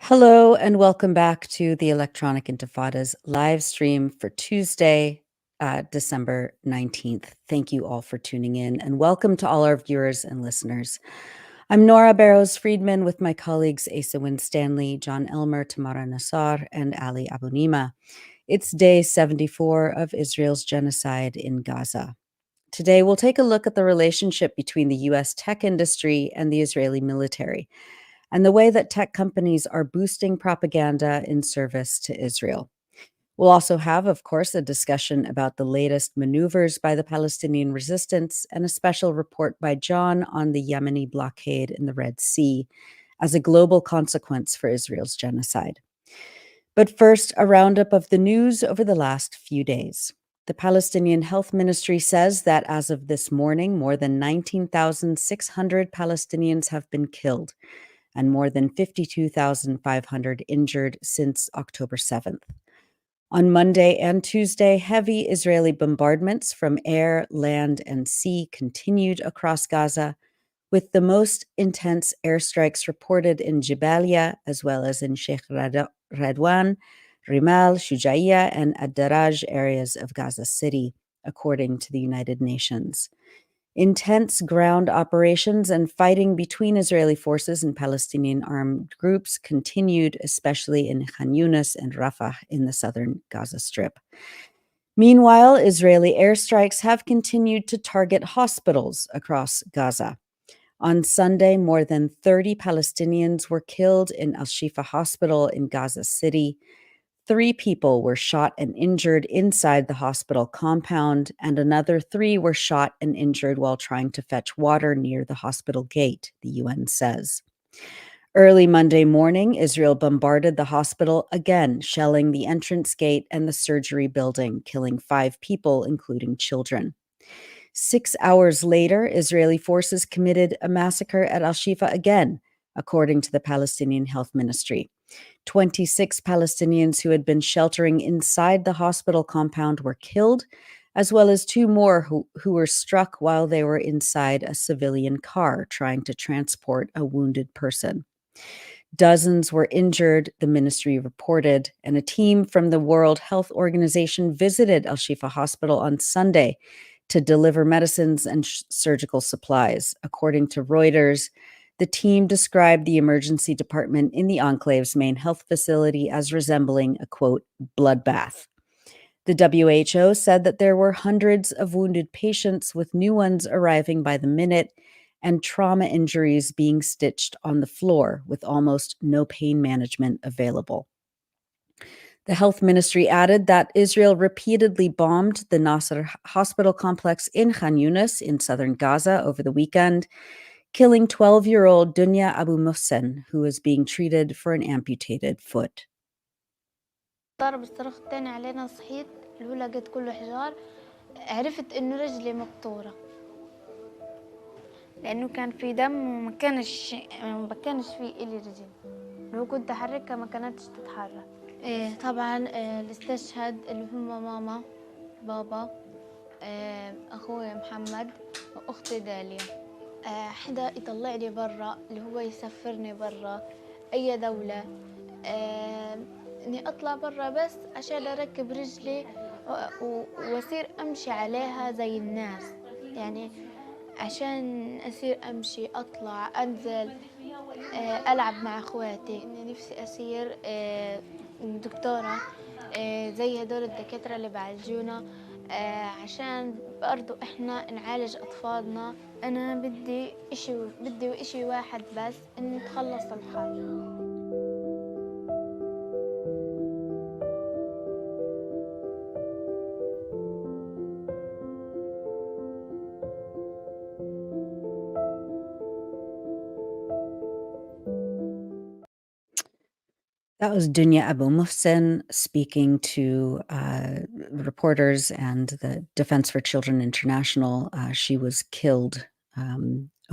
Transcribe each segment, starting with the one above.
Hello and welcome back to the Electronic Intifada's live stream for Tuesday, December 19th. Thank you all for tuning in and welcome to all our viewers and listeners. I'm Nora Barrows-Friedman with my colleagues Asa Winstanley, John Elmer, Tamara Nassar, and Ali Abunima. It's day 74 of Israel's genocide in Gaza. Today, we'll take a look at the relationship between the U.S. tech industry and the Israeli military, and the way that tech companies are boosting propaganda in service to Israel. We'll also have, of course, a discussion about the latest maneuvers by the Palestinian resistance and a special report by John on the Yemeni blockade in the Red Sea as a global consequence for Israel's genocide. But first, a roundup of the news over the last few days. The Palestinian Health Ministry says that as of this morning, more than 19,600 Palestinians have been killed and more than 52,500 injured since October 7th. On Monday and Tuesday, heavy Israeli bombardments from air, land, and sea continued across Gaza, with the most intense airstrikes reported in Jabalia, as well as in Sheikh Radwan, Rimal, Shujaiya, and Ad-Daraj areas of Gaza City, according to the United Nations. Intense ground operations and fighting between Israeli forces and Palestinian armed groups continued, especially in Khan Yunis and Rafah in the southern Gaza Strip. Meanwhile, Israeli airstrikes have continued to target hospitals across Gaza. On Sunday, more than 30 Palestinians were killed in Al-Shifa Hospital in Gaza City. 3 people were shot and injured inside the hospital compound, and another 3 were shot and injured while trying to fetch water near the hospital gate, the UN says. Early Monday morning, Israel bombarded the hospital again, shelling the entrance gate and the surgery building, killing 5 people, including children. 6 hours later, Israeli forces committed a massacre at Al-Shifa again, according to the Palestinian Health Ministry. 26 Palestinians who had been sheltering inside the hospital compound were killed, as well as 2 more who were struck while they were inside a civilian car trying to transport a wounded person. Dozens were injured, the ministry reported, and a team from the World Health Organization visited Al-Shifa Hospital on Sunday to deliver medicines and surgical supplies. According to Reuters, the team described the emergency department in the enclave's main health facility as resembling a, quote, bloodbath. The WHO said that there were hundreds of wounded patients, with new ones arriving by the minute, and trauma injuries being stitched on the floor, with almost no pain management available. The health ministry added that Israel repeatedly bombed the Nasser hospital complex in Khan Yunis in southern Gaza over the weekend, killing 12-year-old Dunya Abu Mohsen, who was being treated for an amputated foot. ضرب الصاروخ التاني علينا، صحيت الأولى لقيت كله حجار، عرفت إنه رجلي مقطورة لأنه كان في دم وما كانش في إلي رجل، لو كنت أحركها ما كانتش تتحرك. طبعا اللي استشهد اللي هم ماما، بابا، أخوي محمد وأختي داليا. حدا يطلع لي برا، اللي هو يسفرني برا أي دولة، إني أطلع برا بس عشان أركب رجلي وأصير أمشي عليها زي الناس، يعني عشان أصير أمشي أطلع أنزل ألعب مع أخواتي. إني نفسي أصير دكتورة زي هدول الدكاترة اللي بعالجونا، عشان برضو إحنا نعالج أطفالنا. أنا بدي إشي واحد بس، إن نتخلص الحرب. That was Dunya Abu Mohsen speaking to reporters and the Defense for Children International. She was killed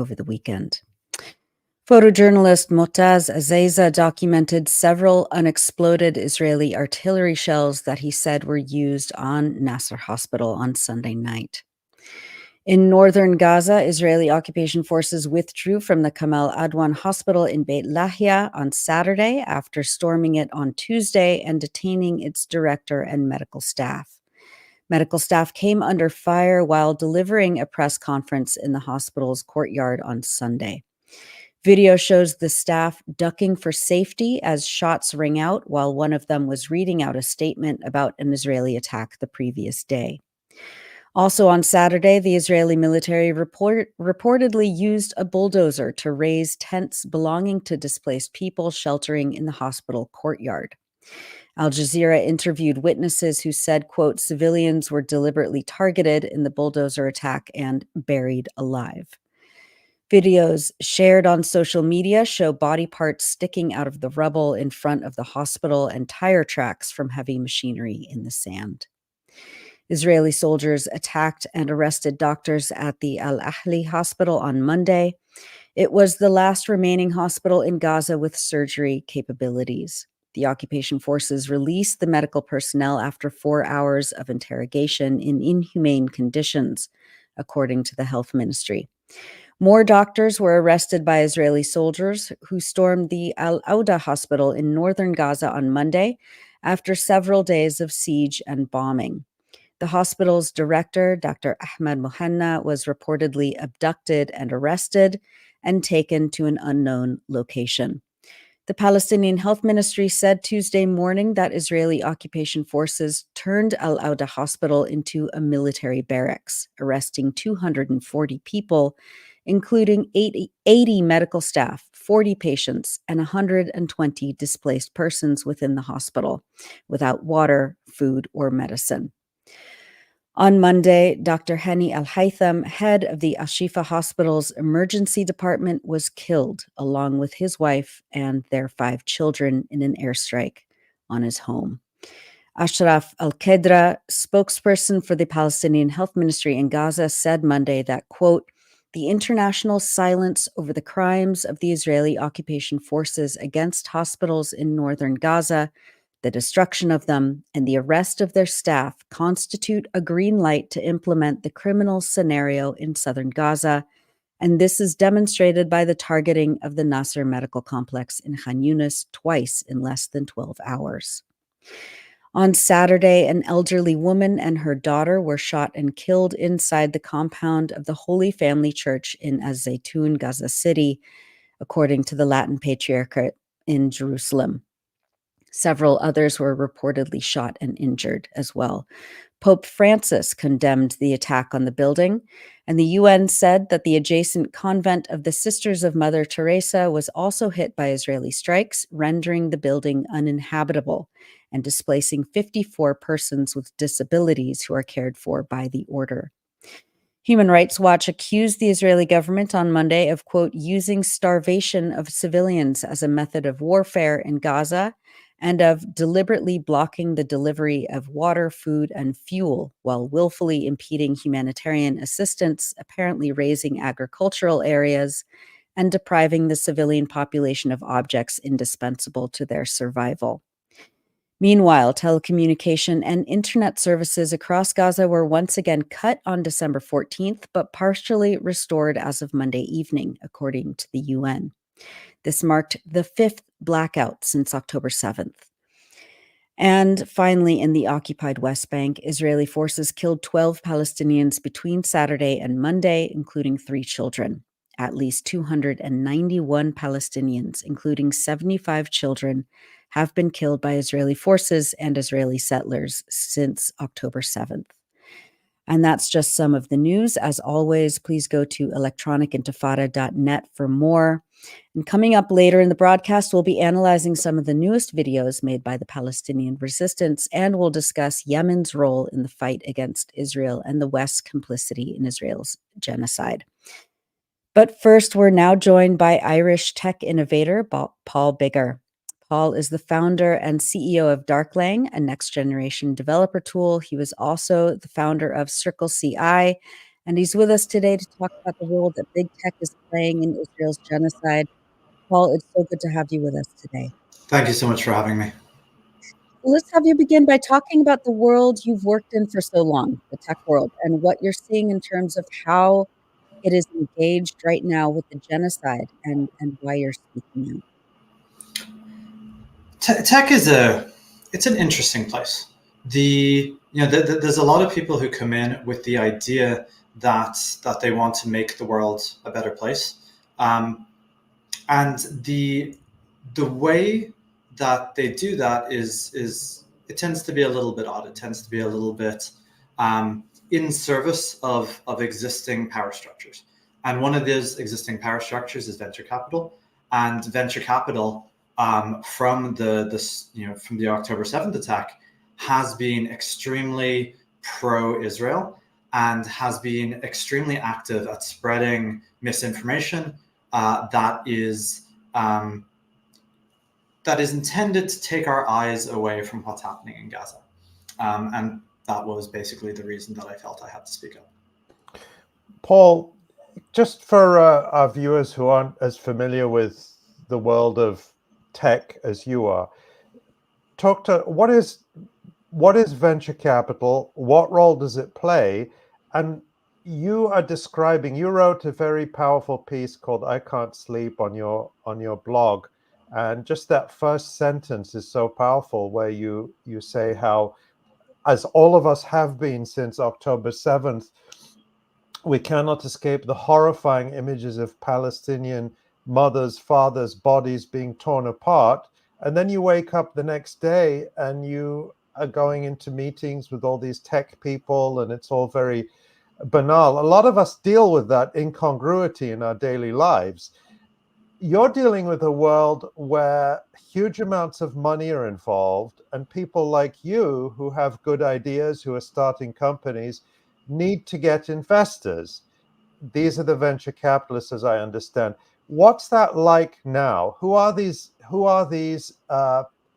over the weekend. Photojournalist Motaz Azeiza documented several unexploded Israeli artillery shells that he said were used on Nasser Hospital on Sunday night. In northern Gaza, Israeli occupation forces withdrew from the Kamal Adwan hospital in Beit Lahia on Saturday after storming it on Tuesday and detaining its director and medical staff. Medical staff came under fire while delivering a press conference in the hospital's courtyard on Sunday. Video shows the staff ducking for safety as shots ring out while one of them was reading out a statement about an Israeli attack the previous day. Also on Saturday, the Israeli military reportedly used a bulldozer to raise tents belonging to displaced people sheltering in the hospital courtyard. Al Jazeera interviewed witnesses who said, quote, civilians were deliberately targeted in the bulldozer attack and buried alive. Videos shared on social media show body parts sticking out of the rubble in front of the hospital and tire tracks from heavy machinery in the sand. Israeli soldiers attacked and arrested doctors at the Al-Ahli hospital on Monday. It was the last remaining hospital in Gaza with surgery capabilities. The occupation forces released the medical personnel after 4 hours of interrogation in inhumane conditions, according to the health ministry. More doctors were arrested by Israeli soldiers who stormed the Al-Auda hospital in northern Gaza on Monday after several days of siege and bombing. The hospital's director, Dr. Ahmed Mohanna, was reportedly abducted and arrested and taken to an unknown location. The Palestinian Health Ministry said Tuesday morning that Israeli occupation forces turned Al-Auda hospital into a military barracks, arresting 240 people, including 80 medical staff, 40 patients, and 120 displaced persons within the hospital, without water, food, or medicine. On Monday, Dr. Hani Al-Haytham, head of the Al-Shifa Hospital's emergency department, was killed along with his wife and their 5 children in an airstrike on his home. Ashraf Al-Qadra, spokesperson for the Palestinian Health Ministry in Gaza, said Monday that, quote, the international silence over the crimes of the Israeli occupation forces against hospitals in northern Gaza, the destruction of them, and the arrest of their staff constitute a green light to implement the criminal scenario in southern Gaza, and this is demonstrated by the targeting of the Nasser Medical Complex in Khan Yunis twice in less than 12 hours. On Saturday, an elderly woman and her daughter were shot and killed inside the compound of the Holy Family Church in 𝐓𝐡𝐞 Gaza City, according to the Latin Patriarchate in Jerusalem. Several others were reportedly shot and injured as well. Pope Francis condemned the attack on the building, and the UN said that the adjacent convent of the Sisters of Mother Teresa was also hit by Israeli strikes, rendering the building uninhabitable and displacing 54 persons with disabilities who are cared for by the order. Human Rights Watch accused the Israeli government on Monday of, quote, using starvation of civilians as a method of warfare in Gaza and of deliberately blocking the delivery of water, food, and fuel while willfully impeding humanitarian assistance, apparently razing agricultural areas and depriving the civilian population of objects indispensable to their survival. Meanwhile, telecommunication and internet services across Gaza were once again cut on December 14th, but partially restored as of Monday evening, according to the UN. This marked the 5th blackout since October 7th. And finally, in the occupied West Bank, Israeli forces killed 12 Palestinians between Saturday and Monday, including 3 children. At least 291 Palestinians, including 75 children, have been killed by Israeli forces and Israeli settlers since October 7th. And that's just some of the news. As always, please go to electronicintifada.net for more. And coming up later in the broadcast, we'll be analyzing some of the newest videos made by the Palestinian resistance, and we'll discuss Yemen's role in the fight against Israel and the West's complicity in Israel's genocide. But first, we're now joined by Irish tech innovator Paul Biggar. Paul is the founder and CEO of Darklang, a next-generation developer tool. He was also the founder of 𝐓𝐡𝐞 and he's with us today to talk about the role that big tech is playing in Israel's genocide. Paul, it's so good to have you with us today. Thank you so much for having me. let's have you begin by talking about the world you've worked in for so long, the tech world, and what you're seeing in terms of how it is engaged right now with the genocide and why you're speaking out. Tech it's an interesting place. There's a lot of people who come in with the idea that they want to make the world a better place, and the way that they do that is it tends to be a little bit odd. It tends to be a little bit in service of existing power structures, and one of those existing power structures is venture capital, and venture capital. From the October 7th attack has been extremely pro-Israel and has been extremely active at spreading misinformation that is intended to take our eyes away from what's happening in Gaza. And that was basically the reason that I felt I had to speak up. Paul, just for our viewers who aren't as familiar with the world of tech as you are, talk to what is venture capital, what role does it play? And you wrote a very powerful piece called I Can't Sleep on your blog, and just that first sentence is so powerful, where you say how, as all of us have been since October 7th, we cannot escape the horrifying images of Palestinian mothers, fathers' bodies being torn apart. And then you wake up the next day and you are going into meetings with all these tech people, and it's all very banal. A lot of us deal with that incongruity in our daily lives. You're dealing with a world where huge amounts of money are involved, and people like you who have good ideas, who are starting companies, need to get investors. These are the venture capitalists, as I understand. What's that like now? Who are these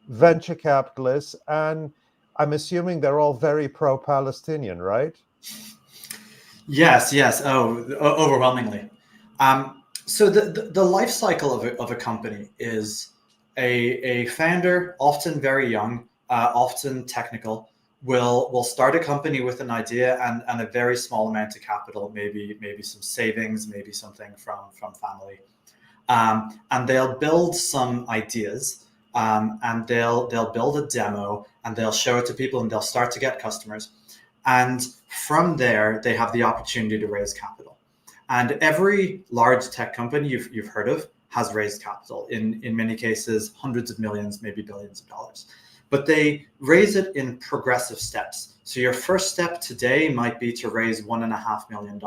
venture capitalists? And I'm assuming they're all very pro-Palestinian, right? Yes. Oh, overwhelmingly. So the life cycle of a company is a founder, often very young, often technical, will start a company with an idea and a very small amount of capital, maybe some savings, maybe something from family. And they'll build some ideas, and they'll build a demo, and they'll show it to people, and they'll start to get customers. And from there, they have the opportunity to raise capital. And every large tech company you've heard of has raised capital, in many cases, hundreds of millions, maybe billions of dollars. But they raise it in progressive steps. So your first step today might be to raise $1.5 million.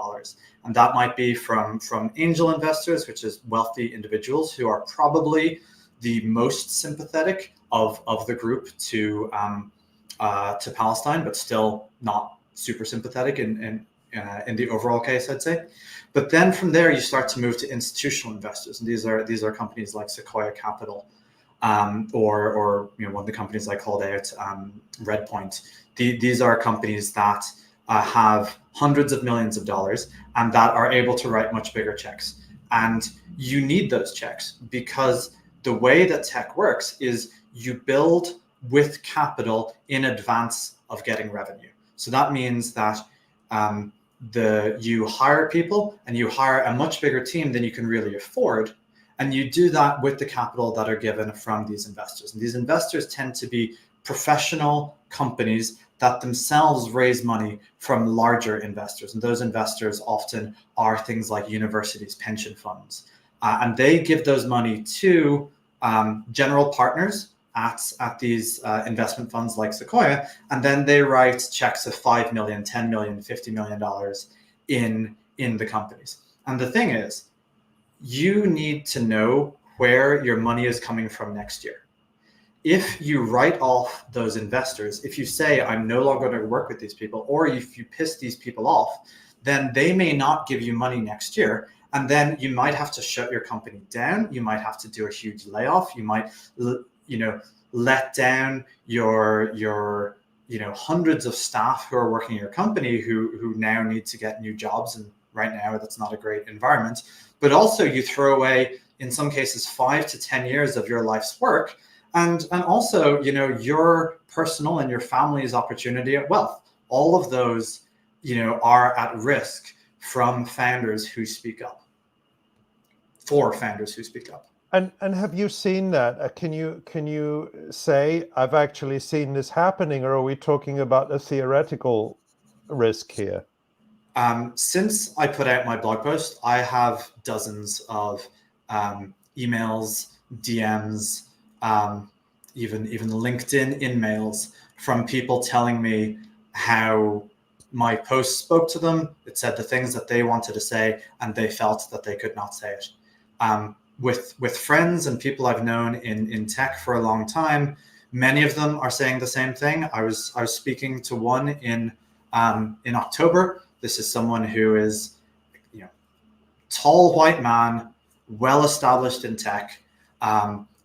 And that might be from angel investors, which is wealthy individuals who are probably the most sympathetic of the group to Palestine, but still not super sympathetic in the overall case, I'd say. But then from there, you start to move to institutional investors. And these are companies like Sequoia Capital, or one of the companies I called out, Redpoint. These are companies that have hundreds of millions of dollars and that are able to write much bigger checks. And you need those checks, because the way that tech works is you build with capital in advance of getting revenue. So that means that you hire people, and you hire a much bigger team than you can really afford. And you do that with the capital that are given from these investors. And these investors tend to be professional companies that themselves raise money from larger investors. And those investors often are things like universities, pension funds. And they give those money to general partners at these investment funds like Sequoia. And then they write checks of $5 million, $10 million, $50 million in the companies. And the thing is, you need to know where your money is coming from next year. If you write off those investors, if you say, I'm no longer going to work with these people, or if you piss these people off, then they may not give you money next year. And then you might have to shut your company down. You might have to do a huge layoff. You might, let down your hundreds of staff who are working in your company who now need to get new jobs. And right now, that's not a great environment. But also you throw away, in some cases, 5 to 10 years of your life's work. and also, you know, your personal and your family's opportunity at wealth. All of those, you know, are at risk from founders who speak up. For founders who speak up. And have you seen that? Can you say I've actually seen this happening, or are we talking about a theoretical risk here? Since I put out my blog post, I have dozens of emails, DMs, even LinkedIn in-mails from people telling me how my post spoke to them. It said the things that they wanted to say, and they felt that they could not say it. With friends and people I've known in tech for a long time, many of them are saying the same thing. I was speaking to one in October. This is someone who is, you know, tall white man, well established in tech,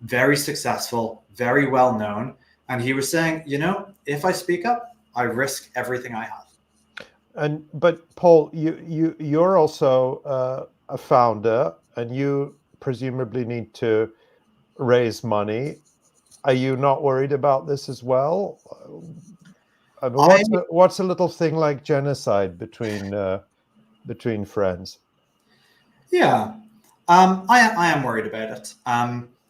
very successful, very well known, and he was saying, you know, if I speak up, I risk everything I have. But Paul, you're also a founder, and you presumably need to raise money. Are you not worried about this as well? I mean, what's a little thing like genocide between friends? Yeah, I am worried about it.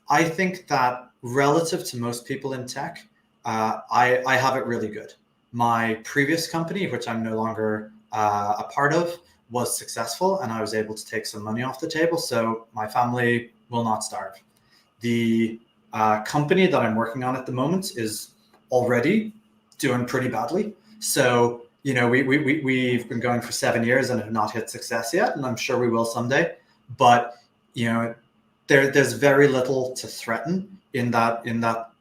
I think that relative to most people in tech, I have it really good. My previous company, which I'm no longer a part of, was successful, and I was able to take some money off the table, so my family will not starve. The company that I'm working on at the moment is already doing pretty badly. So, you know, we've been going for 7 years and have not hit success yet, and I'm sure we will someday. But, you know, there's very little to threaten in that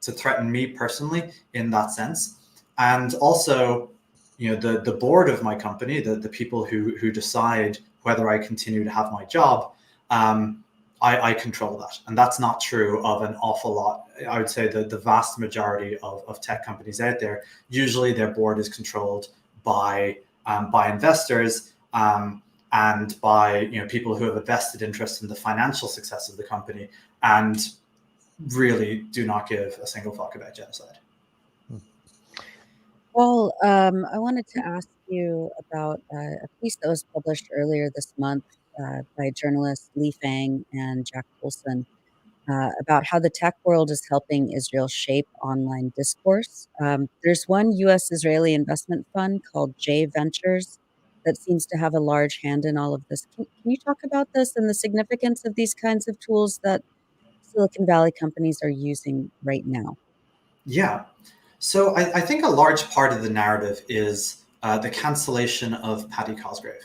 to threaten me personally in that sense. And also, you know, the board of my company, the people who decide whether I continue to have my job, I control that. And that's not true of an awful lot. I would say the vast majority of tech companies out there, usually their board is controlled by investors and by, you know, people who have a vested interest in the financial success of the company and really do not give a single fuck about genocide. Paul, I wanted to ask you about a piece that was published earlier this month by journalists Li Fang and Jack Poulson about how the tech world is helping Israel shape online discourse. There's one U.S.-Israeli investment fund called 𝐓𝐻𝐿 that seems to have a large hand in all of this. Can you talk about this and the significance of these kinds of tools that Silicon Valley companies are using right now? Yeah. So I think a large part of the narrative is the cancellation of Paddy Cosgrave.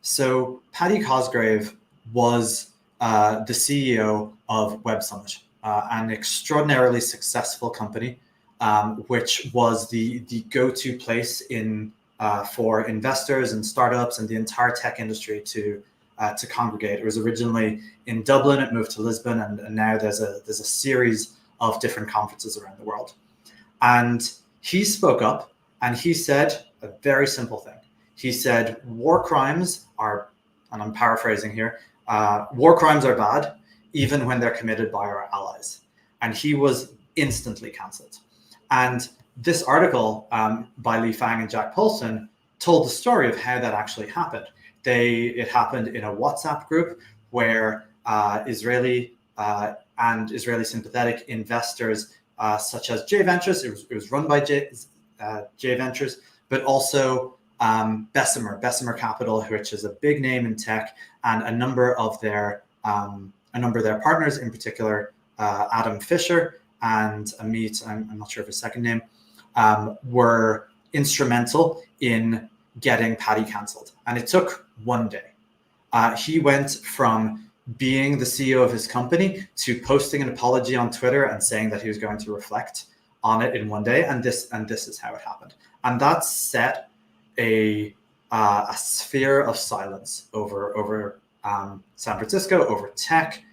So Paddy Cosgrave was the CEO of Web Summit, an extraordinarily successful company, which was the go-to place for investors and startups and the entire tech industry to congregate. It was originally in Dublin, it moved to Lisbon, and now there's a series of different conferences around the world. And he spoke up and he said a very simple thing. He said, war crimes are, and I'm paraphrasing here, war crimes are bad, even when they're committed by our allies. And he was instantly cancelled. And this article by Li Fang and Jack Poulson told the story of how that actually happened. It happened in a WhatsApp group where Israeli and Israeli sympathetic investors such as 𝐓𝐻𝐿, it was run by 𝐓𝐻𝐿, but also Bessemer Capital, which is a big name in tech, and a number of their partners, in particular Adam Fisher and Amit, I'm not sure of his second name, were instrumental in getting Paddy cancelled. And it took one day. He went from being the CEO of his company to posting an apology on Twitter and saying that he was going to reflect on it in one day. And this is how it happened. And that set a sphere of silence over San Francisco, over tech.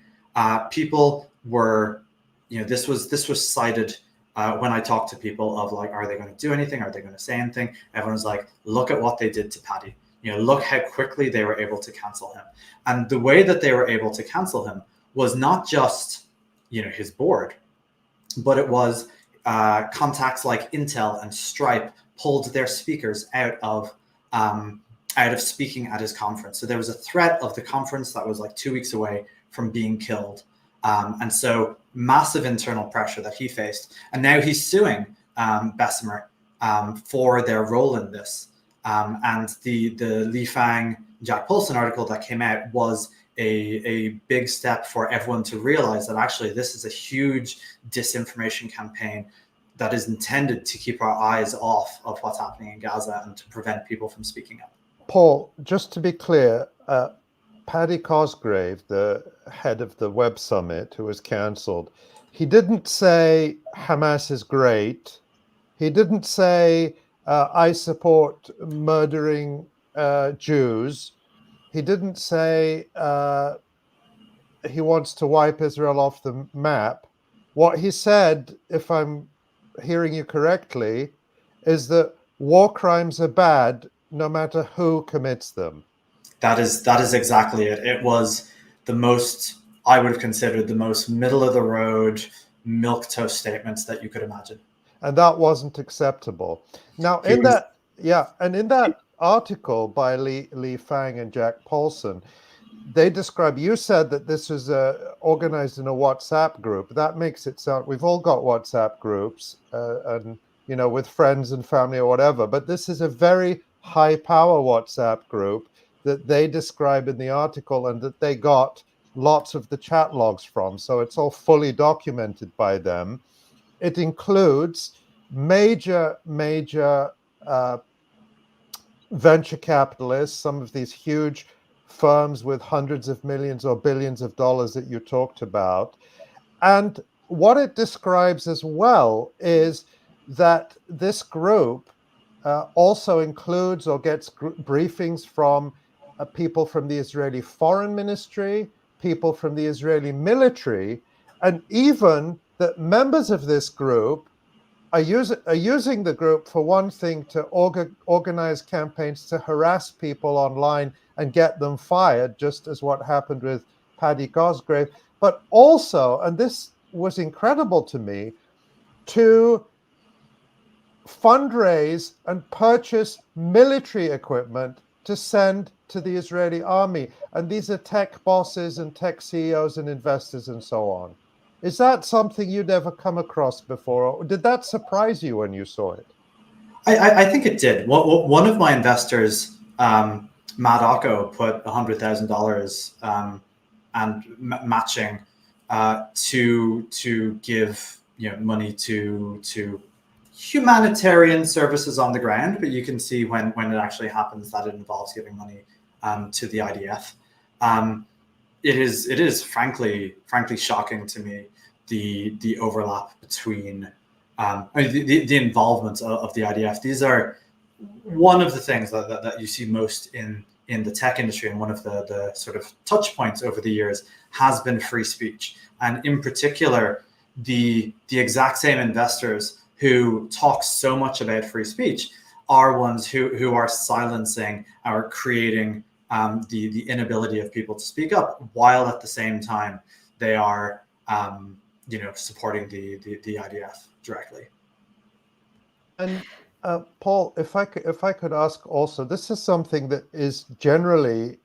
People were, you know, this was cited when I talked to people of like, are they going to do anything? Are they going to say anything? Everyone was like, look at what they did to Paddy. You know, look how quickly they were able to cancel him. And the way that they were able to cancel him was not just, you know, his board, but it was contacts like Intel and Stripe pulled their speakers out of speaking at his conference. So there was a threat of the conference that was like 2 weeks away from being killed. And so massive internal pressure that he faced. And now he's suing Bessemer for their role in this. And the 𝐓𝐴𝐚𝐿 𝐄𝐥𝐞 article that came out was a big step for everyone to realize that actually this is a huge disinformation campaign that is intended to keep our eyes off of what's happening in Gaza and to prevent people from speaking up. Paul, just to be clear, Paddy Cosgrave, the head of the Web Summit, who was cancelled, he didn't say Hamas is great. He didn't say I support murdering Jews. He didn't say he wants to wipe Israel off the map. What he said, if I'm hearing you correctly, is that war crimes are bad no matter who commits them. That is exactly it. It was the most, I would have considered the most middle of the road, milquetoast statements that you could imagine. And that wasn't acceptable. Now, in that article by 𝐓𝐴𝐚𝐿 and Jack Paulson, they describe, you said that this was organized in a WhatsApp group. That makes it sound, we've all got WhatsApp groups and, you know, with friends and family or whatever, but this is a very high power WhatsApp group that they describe in the article and that they got lots of the chat logs from. So it's all fully documented by them. It includes major venture capitalists, some of these huge firms with hundreds of millions or billions of dollars that you talked about. And what it describes as well is that this group also includes or gets briefings from people from the Israeli Foreign Ministry, people from the Israeli military, and even that members of this group are using the group for one thing to organize campaigns to harass people online and get them fired, just as what happened with Paddy Cosgrave, but also, and this was incredible to me, to fundraise and purchase military equipment to send to the Israeli army. And these are tech bosses and tech CEOs and investors and so on. Is that something you'd ever come across before? Or did that surprise you when you saw it? I think it did. One of my investors, Matt 𝐓𝐴𝐚𝐿, put $100,000 and matching to give money to humanitarian services on the ground. But you can see when it actually happens that it involves giving money to the IDF. It is frankly shocking to me the overlap between the involvement of the IDF. These are one of the things that you see most in the tech industry, and one of the sort of touch points over the years has been free speech, and in particular the exact same investors who talk so much about free speech are ones who are silencing, are creating the inability of people to speak up, while at the same time they are supporting the IDF directly. And Paul, if I could ask also, this is something that is generally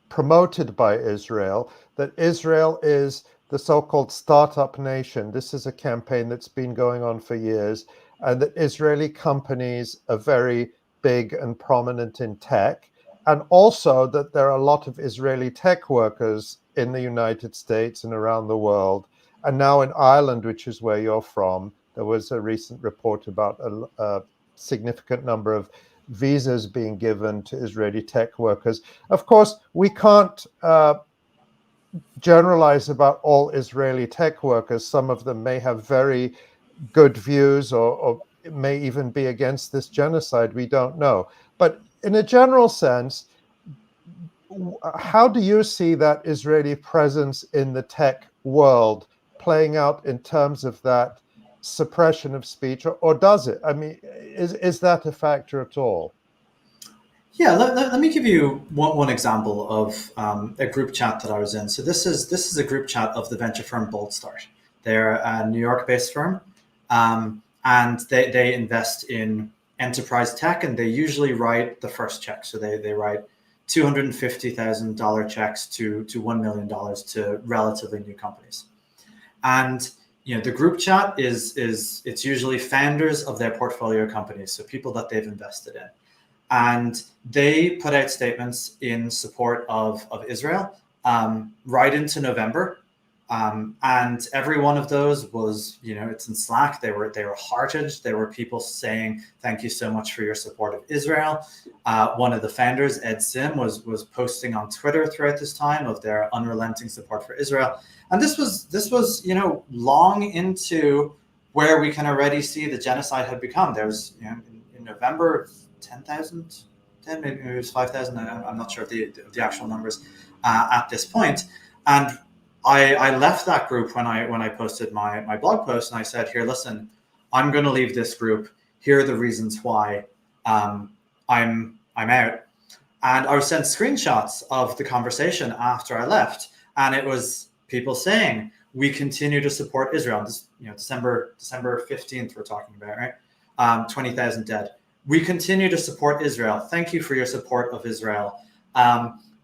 promoted by Israel, that Israel is the so-called startup nation. This is a campaign that's been going on for years, and that Israeli companies are very big and prominent in tech, and also that there are a lot of Israeli tech workers in the United States and around the world. And now in Ireland, which is where you're from, there was a recent report about a significant number of visas being given to Israeli tech workers. Of course, we can't generalize about all Israeli tech workers. Some of them may have very good views or may even be against this genocide. We don't know. But in a general sense, how do you see that Israeli presence in the tech world playing out in terms of that suppression of speech, or does it? I mean, is that a factor at all? Yeah, let me give you one example of a group chat that I was in. So this is a group chat of the venture firm Boldstart. They're a New York-based firm, and they invest in enterprise tech, and they usually write the first check. So they write $250,000 checks to $1 million to relatively new companies. And the group chat is it's usually founders of their portfolio companies, so people that they've invested in. And they put out statements in support of Israel right into November. And every one of those was, it's in Slack. They were hearted. There were people saying, thank you so much for your support of Israel. One of the founders, 𝐓𝐡𝐞 𝐄𝐥𝐞𝐿, was posting on Twitter throughout this time of their unrelenting support for Israel. And this was long into where we can already see the genocide had become. There was, in November, 10,000, maybe it was 5,000. I'm not sure of the actual numbers at this point. And I left that group when I posted my blog post, and I said, here, listen, I'm going to leave this group. Here are the reasons why I'm out. And I was sent screenshots of the conversation after I left, and it was people saying, we continue to support Israel. This, December 15th, we're talking about, right? 20,000 dead. We continue to support Israel. Thank you for your support of Israel.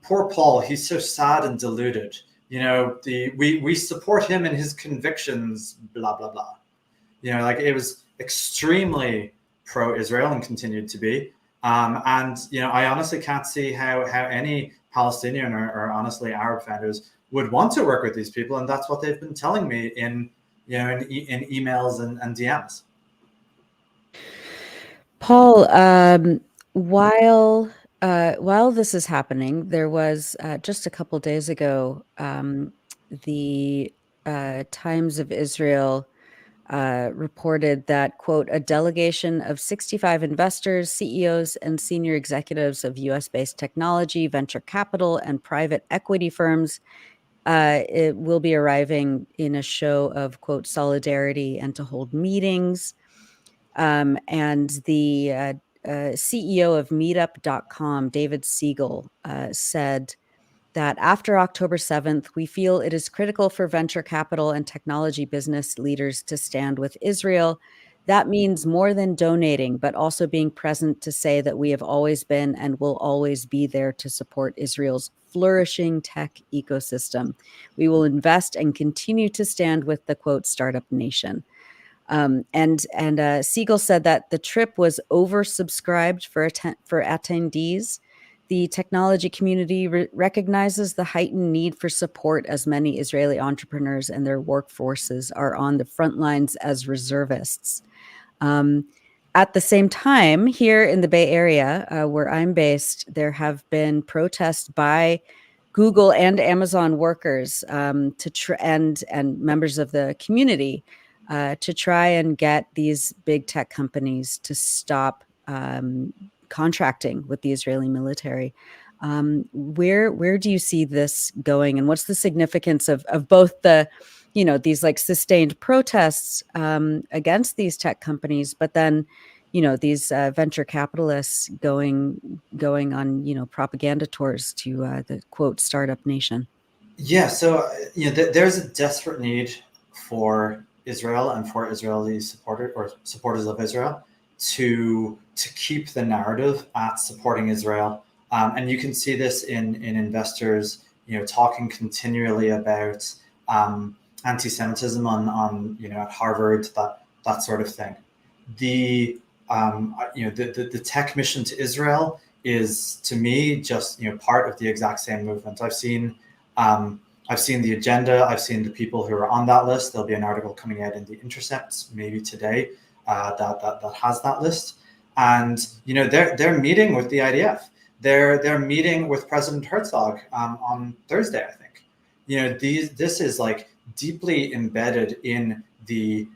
Poor Paul, he's so sad and deluded. We support him in his convictions, blah, blah, blah. It was extremely pro-Israel and continued to be. I honestly can't see how any Palestinian or honestly Arab founders would want to work with these people. And that's what they've been telling me in emails and DMs. Paul, while this is happening, there was just a couple days ago, the Times of Israel reported that, quote, a delegation of 65 investors, CEOs, and senior executives of US-based technology, venture capital, and private equity firms it will be arriving in a show of, quote, solidarity and to hold meetings. And the CEO of meetup.com, David Siegel, said that after October 7th, we feel it is critical for venture capital and technology business leaders to stand with Israel. That means more than donating, but also being present to say that we have always been and will always be there to support Israel's flourishing tech ecosystem. We will invest and continue to stand with the, quote, startup nation. And Siegel said that the trip was oversubscribed for attendees. The technology community recognizes the heightened need for support as many Israeli entrepreneurs and their workforces are on the front lines as reservists. At the same time, here in the Bay Area, where I'm based, there have been protests by Google and Amazon workers and members of the community to try and get these big tech companies to stop contracting with the Israeli military. Where do you see this going, and what's the significance of both the, these like sustained protests against these tech companies, but then, these venture capitalists going on, propaganda tours to the, quote, startup nation? Yeah, so there's a desperate need for Israel and for Israeli supporters of Israel to keep the narrative at supporting Israel, and you can see this in investors, talking continually about anti-Semitism on at Harvard, that sort of thing. The tech mission to Israel is, to me, just part of the exact same movement. I've seen the agenda. I've seen the people who are on that list. There'll be an article coming out in The Intercept maybe today that has that list. And they're meeting with the IDF. They're meeting with President Herzog on Thursday, I think. This is like deeply embedded in the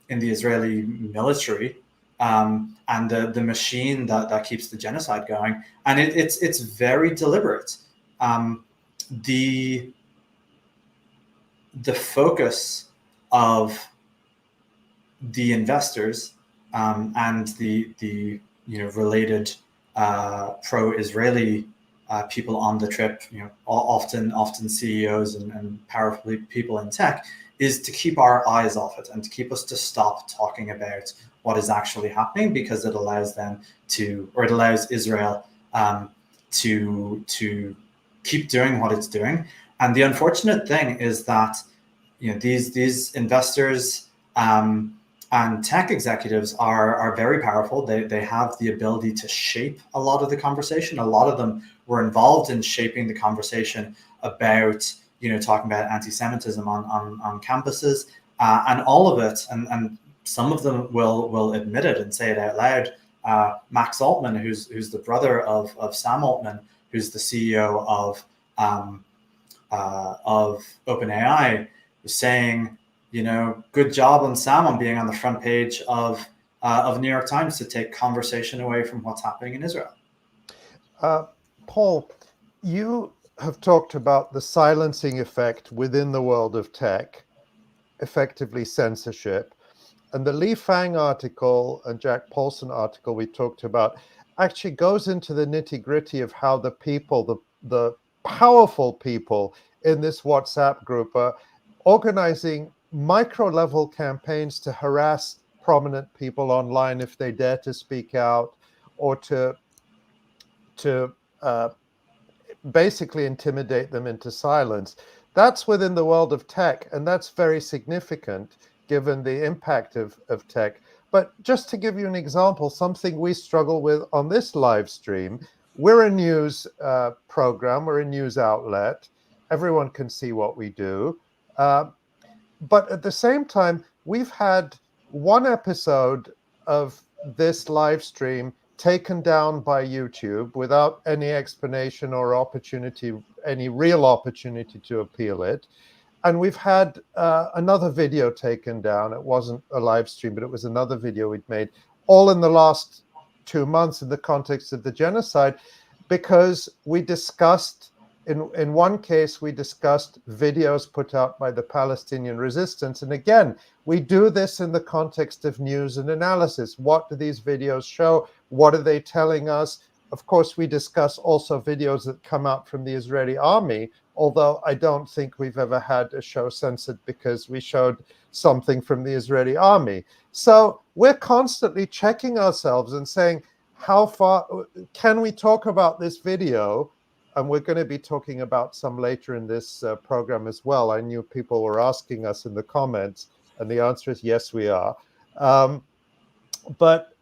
Israeli military and the machine that keeps the genocide going, and it's very deliberate. The focus of the investors and the related pro-Israeli people on the trip, often CEOs and powerful people in tech, is to keep our eyes off it and to keep us to stop talking about what is actually happening, because it allows them to, or it allows Israel to keep doing what it's doing. And the unfortunate thing is that these investors and tech executives are very powerful. They have the ability to shape a lot of the conversation. A lot of them were involved in shaping the conversation about talking about anti-Semitism on campuses, and all of it. And some of them will admit it and say it out loud. Max Altman, who's the brother of Sam Altman, who's the CEO of OpenAI, was saying, good job on Sam on being on the front page of New York Times to take conversation away from what's happening in Israel. Paul, you have talked about the silencing effect within the world of tech, effectively censorship. And the Li Fang article and Jack Paulson article we talked about actually goes into the nitty-gritty of how the people, the powerful people in this WhatsApp group are organizing micro-level campaigns to harass prominent people online if they dare to speak out, or to basically intimidate them into silence. That's within the world of tech, and that's very significant given the impact of tech. But just to give you an example, something we struggle with on this live stream, we're a news program, we're a news outlet. Everyone can see what we do. But at the same time, we've had one episode of this live stream taken down by YouTube without any explanation or opportunity, any real opportunity to appeal it. And we've had another video taken down. It wasn't a live stream, but it was another video we'd made, all in the last 2 months in the context of the genocide, because we discussed, in one case, we discussed videos put out by the Palestinian resistance. And again, we do this in the context of news and analysis. What do these videos show? What are they telling us? Of course, we discuss also videos that come out from the Israeli army, although I don't think we've ever had a show censored because we showed something from the Israeli army. So we're constantly checking ourselves and saying, how far can we talk about this video? And we're going to be talking about some later in this program as well. I knew people were asking us in the comments, and the answer is yes, we are. But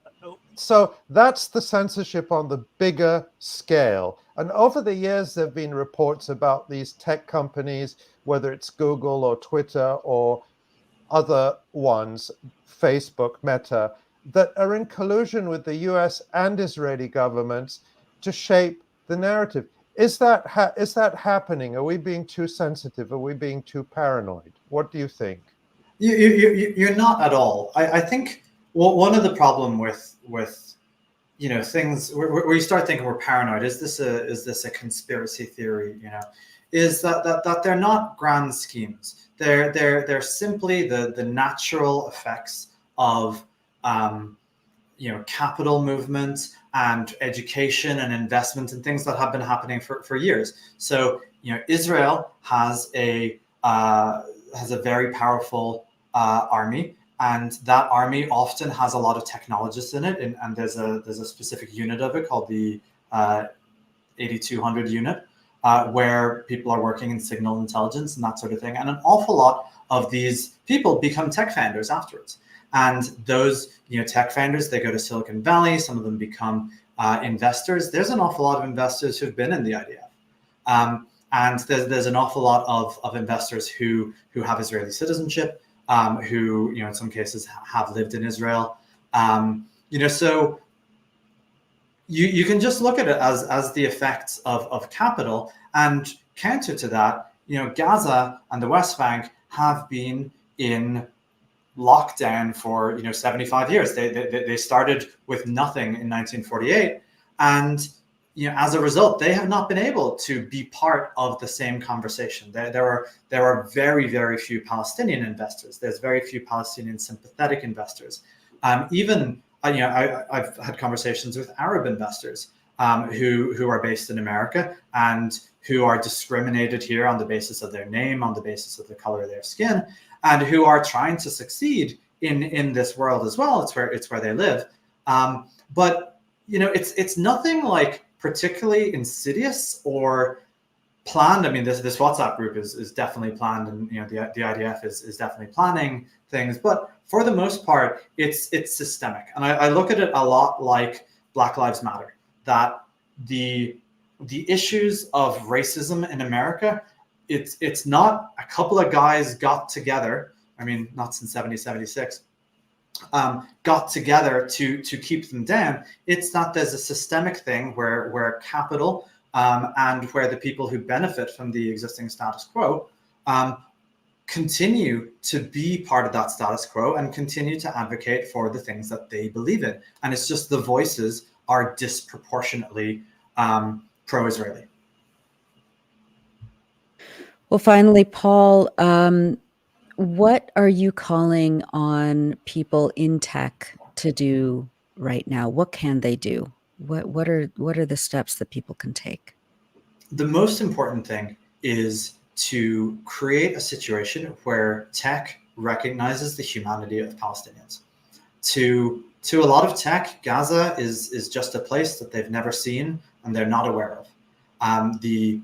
so that's the censorship on the bigger scale. And over the years, there have been reports about these tech companies, whether it's Google or Twitter or other ones, Facebook, Meta, that are in collusion with the US and Israeli governments to shape the narrative. Is that happening? Are we being too sensitive? Are we being too paranoid? What do you think? You're not at all. I think one of the problem with things where you start thinking we're paranoid, is this a conspiracy theory? Is that they're not grand schemes. They're simply the natural effects of capital movements and education and investment and things that have been happening for years. So Israel has a very powerful army, and that army often has a lot of technologists in it, and there's a specific unit of it called the 8200 unit, where people are working in signal intelligence and that sort of thing. And an awful lot of these people become tech founders afterwards. And those tech founders, they go to Silicon Valley. Some of them become investors. There's an awful lot of investors who've been in the IDF. And there's an awful lot of investors who have Israeli citizenship, who in some cases have lived in Israel. So you can just look at it as the effects of capital. And counter to that, Gaza and the West Bank have been in lockdown for 75 years. They started with nothing in 1948, and as a result, they have not been able to be part of the same conversation. There are very, very few Palestinian investors. There's very few Palestinian sympathetic investors. Even I've had conversations with Arab investors who are based in America and who are discriminated here on the basis of their name, on the basis of the color of their skin. and who are trying to succeed in this world as well. It's where they live. But it's nothing like particularly insidious or planned. I mean, this WhatsApp group is definitely planned, and the IDF is definitely planning things. But for the most part, it's systemic, and I look at it a lot like Black Lives Matter. That the issues of racism in America, it's not a couple of guys got together. I mean, not since 1776. Got together to keep them down. It's that there's a systemic thing where capital and where the people who benefit from the existing status quo continue to be part of that status quo and continue to advocate for the things that they believe in. And it's just the voices are disproportionately pro-Israeli. Well, finally, Paul, what are you calling on people in tech to do right now? What can they do? What are the steps that people can take? The most important thing is to create a situation where tech recognizes the humanity of Palestinians. To a lot of tech, Gaza is just a place that they've never seen and they're not aware of. They've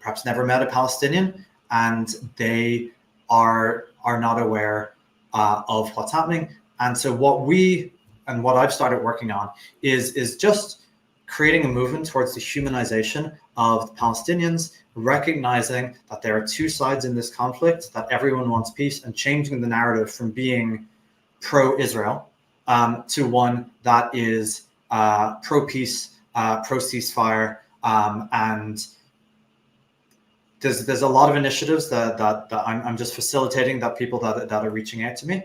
perhaps never met a Palestinian, and they are not aware of what's happening. And so what I've started working on is just creating a movement towards the humanization of the Palestinians, recognizing that there are two sides in this conflict, that everyone wants peace, and changing the narrative from being pro-Israel to one that is pro-peace, pro-ceasefire, and there's a lot of initiatives that I'm just facilitating, that people that are reaching out to me,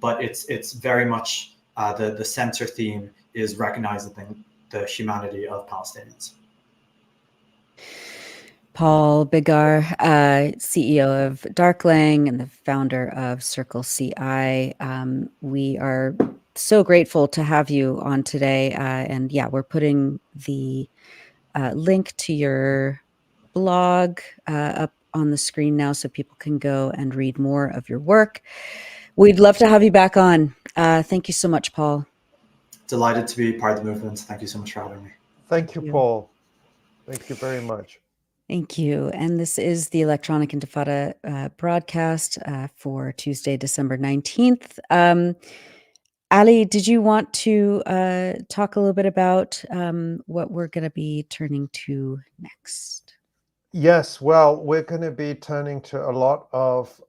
but it's very much the center theme is recognizing the humanity of Palestinians. Paul Bigar, CEO of Darklang and the founder of 𝐓𝐡𝐞. We are so grateful to have you on today, and yeah, we're putting the link to your blog up on the screen now so people can go and read more of your work. We'd love to have you back on. Thank you so much, Paul. Delighted to be part of the movement. Thank you so much for having me. Thank you, Paul. Thank you very much. Thank you. And this is the Electronic Intifada broadcast for Tuesday, December 19th. Ali, did you want to talk a little bit about what we're going to be turning to next? Yes, well, we're going to be turning to a lot of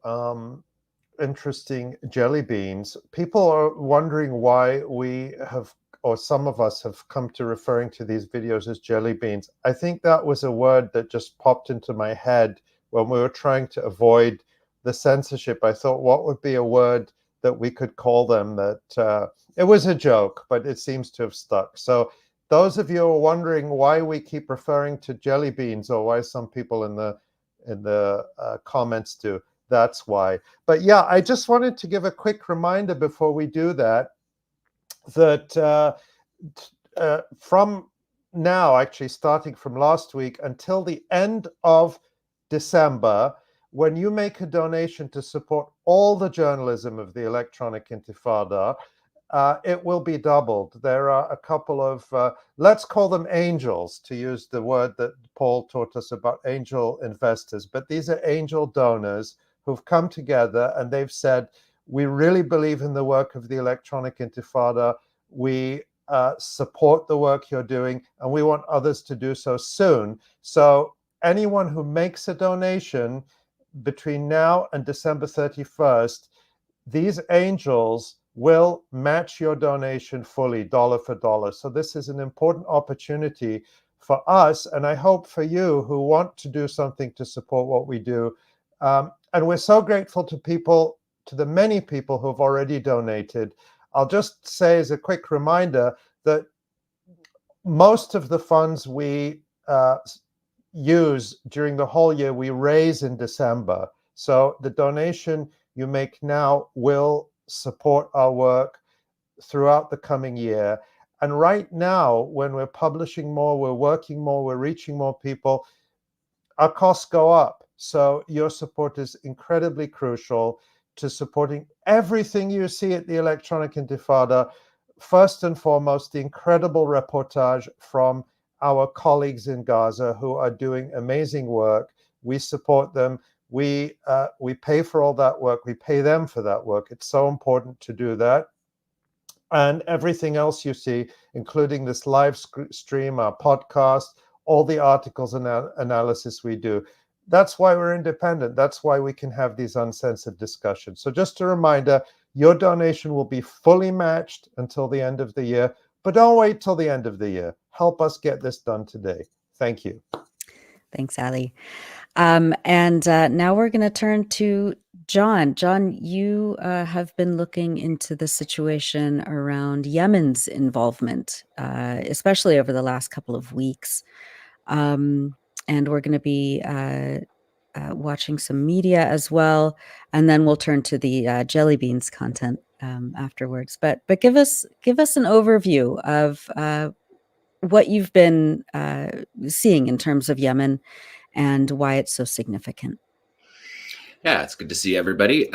interesting jelly beans. People are wondering why we have, or some of us have come to referring to these videos as jelly beans. I think that was a word that just popped into my head when we were trying to avoid the censorship. I thought, what would be a word that we could call them that it was a joke, but it seems to have stuck. So those of you who are wondering why we keep referring to jelly beans, or why some people in the comments do, that's why. But yeah, I just wanted to give a quick reminder before we do that, that from now, actually starting from last week until the end of December, when you make a donation to support all the journalism of the Electronic Intifada, it will be doubled. There are a couple of, let's call them angels, to use the word that Paul taught us about angel investors. But these are angel donors who've come together and they've said, we really believe in the work of the Electronic Intifada. We support the work you're doing, and we want others to do so soon. So anyone who makes a donation between now and December 31st, these angels will match your donation fully, dollar for dollar. So this is an important opportunity for us, and I hope for you who want to do something to support what we do. And we're so grateful to people, to the many people who have already donated. I'll just say as a quick reminder that most of the funds we use during the whole year, we raise in December. So the donation you make now will support our work throughout the coming year. And right now, when we're publishing more, we're working more, we're reaching more people, our costs go up. So your support is incredibly crucial to supporting everything you see at the Electronic Intifada. First and foremost, the incredible reportage from our colleagues in Gaza who are doing amazing work. We support them. We pay for all that work. We pay them for that work. It's so important to do that. And everything else you see, including this live stream, our podcast, all the articles and analysis we do. That's why we're independent. That's why we can have these uncensored discussions. So just a reminder, your donation will be fully matched until the end of the year, but don't wait till the end of the year. Help us get this done today. Thank you. Thanks, Ali. And now we're going to turn to John. John, you have been looking into the situation around Yemen's involvement, especially over the last couple of weeks. And we're going to be watching some media as well, and then we'll turn to the jelly beans content afterwards. But give us an overview of what you've been seeing in terms of Yemen and why it's so significant. Yeah, it's good to see everybody.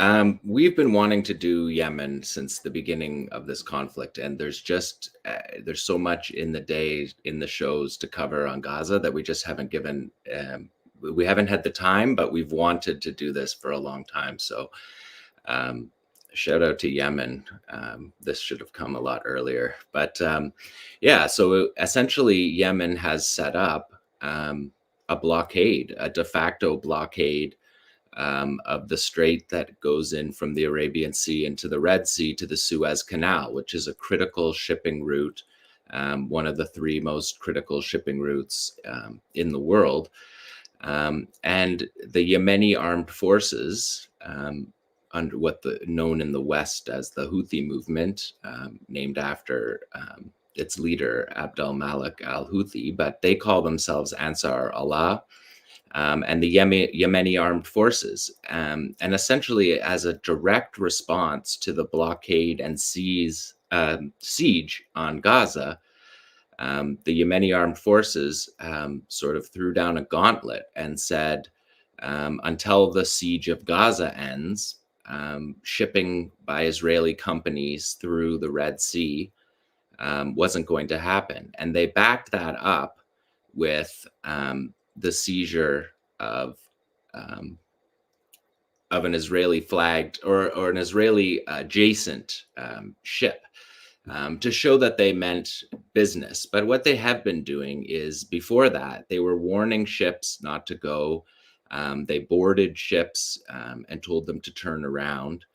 We've been wanting to do Yemen since the beginning of this conflict, and there's just there's so much in the shows to cover on Gaza that we just haven't given. We haven't had the time, but we've wanted to do this for a long time. So, shout out to Yemen. This should have come a lot earlier, but yeah. So essentially, Yemen has set up a blockade, a de facto blockade. Of the strait that goes in from the Arabian Sea into the Red Sea to the Suez Canal, which is a critical shipping route, one of the three most critical shipping routes in the world. And the Yemeni armed forces, under known in the West as the Houthi movement, named after its leader, Abdel Malik al-Houthi, but they call themselves Ansar Allah. And the Yemeni armed forces. And essentially, as a direct response to the blockade and siege on Gaza, the Yemeni armed forces sort of threw down a gauntlet and said, until the siege of Gaza ends, shipping by Israeli companies through the Red Sea wasn't going to happen. And they backed that up with the seizure of an Israeli flagged or an Israeli adjacent ship to show that they meant business. But what they have been doing is, before that, they were warning ships not to go. They boarded ships and told them to turn around,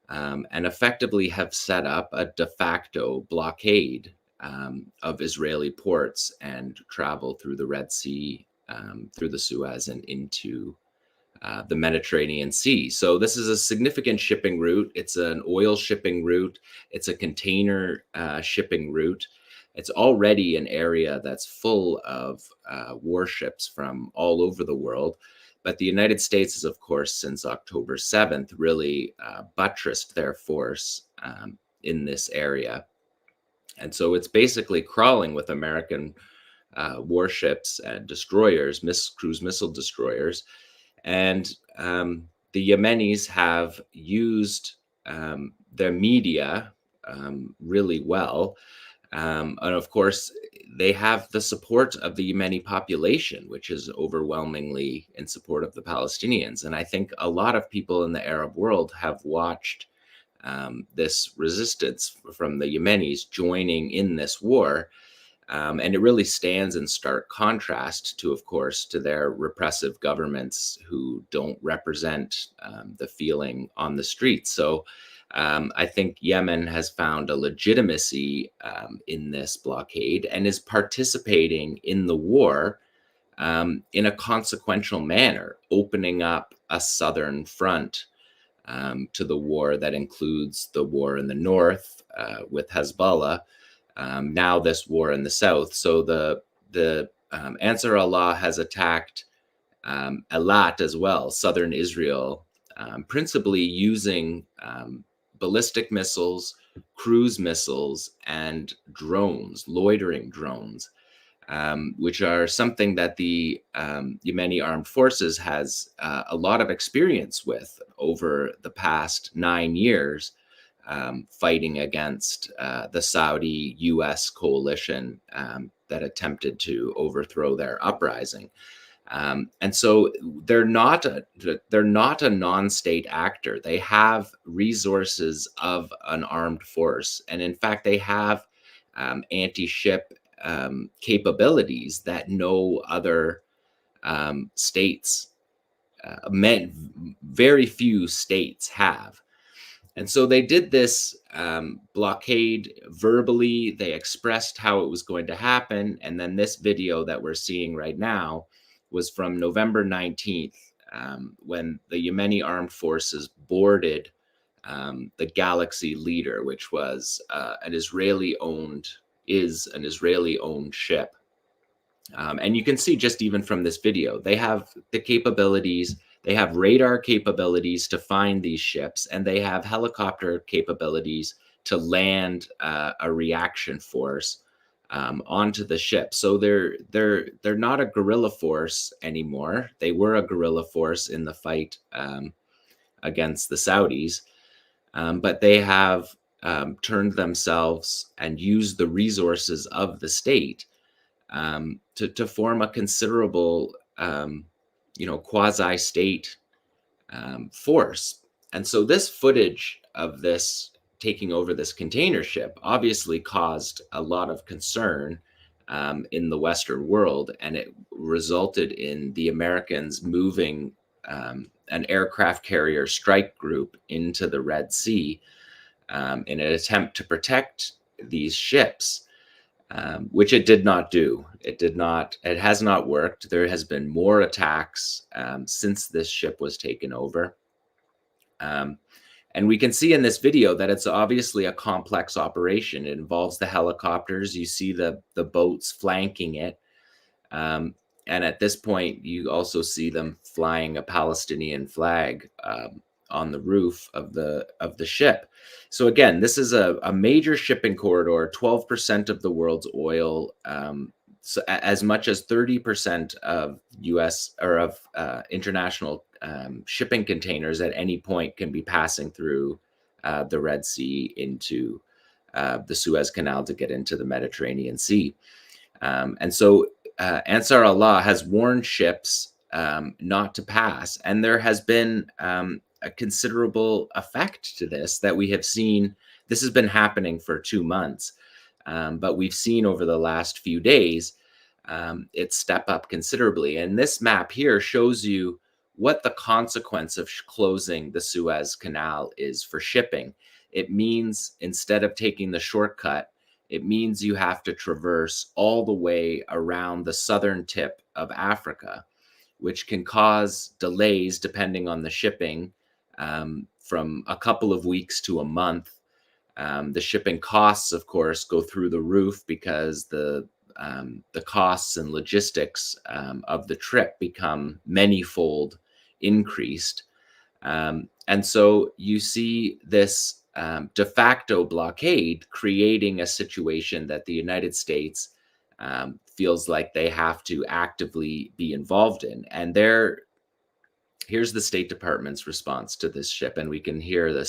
and effectively have set up a de facto blockade of Israeli ports and travel through the Red Sea, through the Suez and into the Mediterranean Sea. So this is a significant shipping route. It's an oil shipping route. It's a container shipping route. It's already an area that's full of warships from all over the world. But the United States has, of course, since October 7th, really buttressed their force in this area. And so it's basically crawling with American warships and destroyers, cruise missile destroyers. And the Yemenis have used their media really well. And of course, they have the support of the Yemeni population, which is overwhelmingly in support of the Palestinians. And I think a lot of people in the Arab world have watched this resistance from the Yemenis joining in this war. And it really stands in stark contrast to, of course, to their repressive governments who don't represent the feeling on the streets. So I think Yemen has found a legitimacy in this blockade and is participating in the war in a consequential manner, opening up a southern front to the war that includes the war in the north with Hezbollah. Now this war in the south. So the Ansar Allah has attacked Eilat as well, southern Israel, principally using ballistic missiles, cruise missiles, and drones, loitering drones. which are something that the Yemeni armed forces has a lot of experience with over the past 9 years, fighting against the Saudi-US coalition that attempted to overthrow their uprising. And so they're not a non-state actor. They have resources of an armed force, and in fact, they have anti-ship capabilities that no other states, very few states have. And so they did this blockade verbally. They expressed how it was going to happen. And then this video that we're seeing right now was from November 19th, when the Yemeni armed forces boarded the Galaxy Leader, which was an Israeli-owned ship. And you can see just even from this video, they have the capabilities. They have radar capabilities to find these ships, and they have helicopter capabilities to land a reaction force onto the ship. So they're not a guerrilla force anymore. They were a guerrilla force in the fight against the Saudis, but they have turned themselves and used the resources of the state to form a considerable quasi-state force. And so this footage of this taking over this container ship obviously caused a lot of concern in the Western world, and it resulted in the Americans moving an aircraft carrier strike group into the Red Sea in an attempt to protect these ships. Which it did not do. It has not worked. There has been more attacks since this ship was taken over. And we can see in this video that it's obviously a complex operation. It involves the helicopters. You see the boats flanking it. And at this point, you also see them flying a Palestinian flag on the roof of the ship. So again, this is a major shipping corridor. 12% of the world's oil, so as much as 30% of U.S. or of international shipping containers at any point can be passing through the Red Sea into the Suez Canal to get into the Mediterranean Sea. And so Ansar Allah has warned ships not to pass, and there has been a considerable effect to this that we have seen. This has been happening for 2 months, but we've seen over the last few days it step up considerably. And this map here shows you what the consequence of closing the Suez Canal is for shipping. It means instead of taking the shortcut, it means you have to traverse all the way around the southern tip of Africa, which can cause delays depending on the shipping, from a couple of weeks to a month. The shipping costs, of course, go through the roof because the costs and logistics of the trip become many-fold increased. And so you see this de facto blockade creating a situation that the United States feels like they have to actively be involved in. And here's the State Department's response to this ship, and we can hear the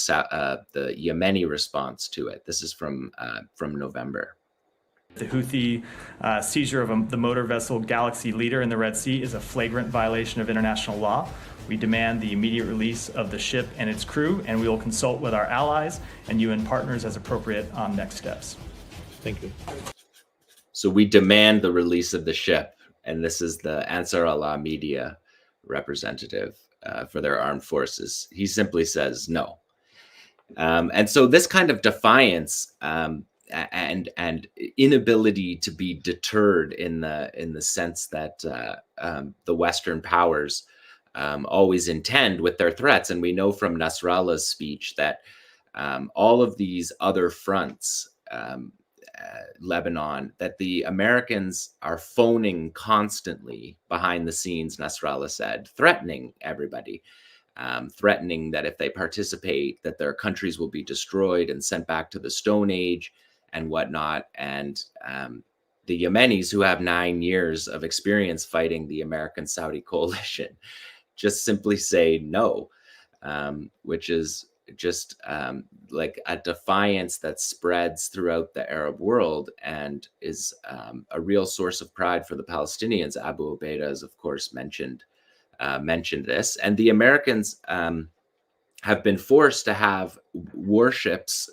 Yemeni response to it. This is from November. The Houthi seizure of the motor vessel Galaxy Leader in the Red Sea is a flagrant violation of international law. We demand the immediate release of the ship and its crew, and we will consult with our allies and UN partners as appropriate on next steps. Thank you. So we demand the release of the ship, and this is the Ansar Allah media representative for their armed forces. He simply says no. And so this kind of defiance and inability to be deterred in the sense that the Western powers always intend with their threats. And we know from Nasrallah's speech that all of these other fronts, Lebanon, that the Americans are phoning constantly behind the scenes, Nasrallah said, threatening everybody, threatening that if they participate, that their countries will be destroyed and sent back to the Stone Age and whatnot. And the Yemenis, who have 9 years of experience fighting the American-Saudi coalition, just simply say no, which is just like a defiance that spreads throughout the Arab world and is a real source of pride for the Palestinians. Abu Ubaidah has, of course, mentioned this, and the Americans have been forced to have warships,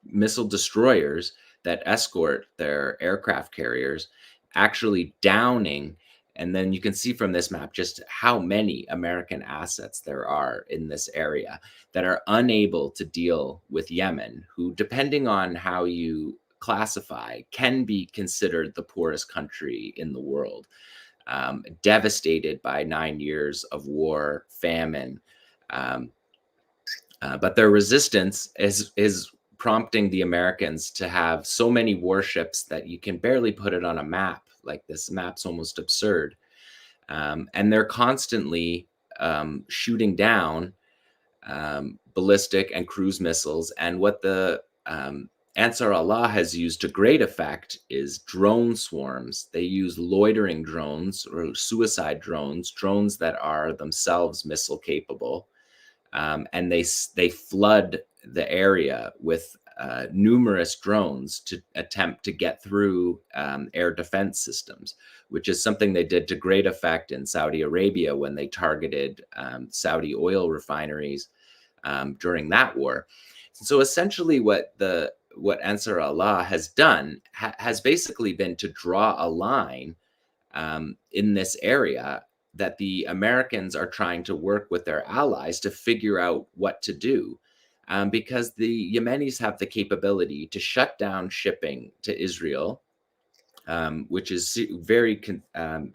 missile destroyers that escort their aircraft carriers, actually downing. And then you can see from this map just how many American assets there are in this area that are unable to deal with Yemen, who, depending on how you classify, can be considered the poorest country in the world, devastated by 9 years of war, famine. But their resistance is prompting the Americans to have so many warships that you can barely put it on a map. Like, this map's almost absurd. And they're constantly shooting down ballistic and cruise missiles. And what the Ansar Allah has used to great effect is drone swarms. They use loitering drones or suicide drones that are themselves missile capable. And they flood the area with numerous drones to attempt to get through air defense systems, which is something they did to great effect in Saudi Arabia when they targeted Saudi oil refineries during that war. So essentially what Ansar Allah has done has basically been to draw a line in this area that the Americans are trying to work with their allies to figure out what to do. Because the Yemenis have the capability to shut down shipping to Israel, which is very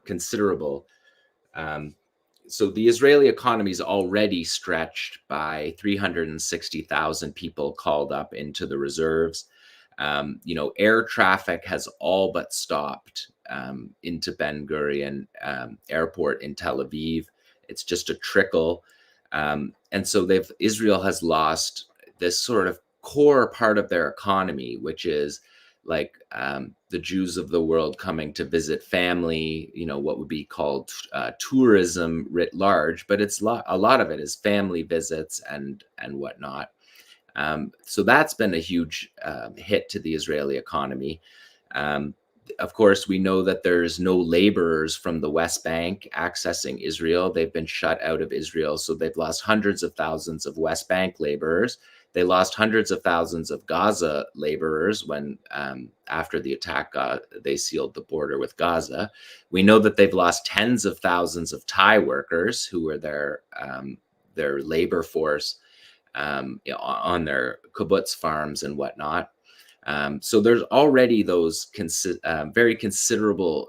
considerable. So the Israeli economy is already stretched by 360,000 people called up into the reserves. Air traffic has all but stopped into Ben Gurion airport in Tel Aviv. It's just a trickle. And so Israel has lost this sort of core part of their economy, which is like the Jews of the world coming to visit family, what would be called tourism writ large, but a lot of it is family visits and whatnot. So that's been a huge hit to the Israeli economy. Of course, we know that there's no laborers from the West Bank accessing Israel. They've been shut out of Israel. So they've lost hundreds of thousands of West Bank laborers. They lost hundreds of thousands of Gaza laborers when, after the attack, they sealed the border with Gaza. We know that they've lost tens of thousands of Thai workers who were their labor force on their kibbutz farms and whatnot. So there's already those very considerable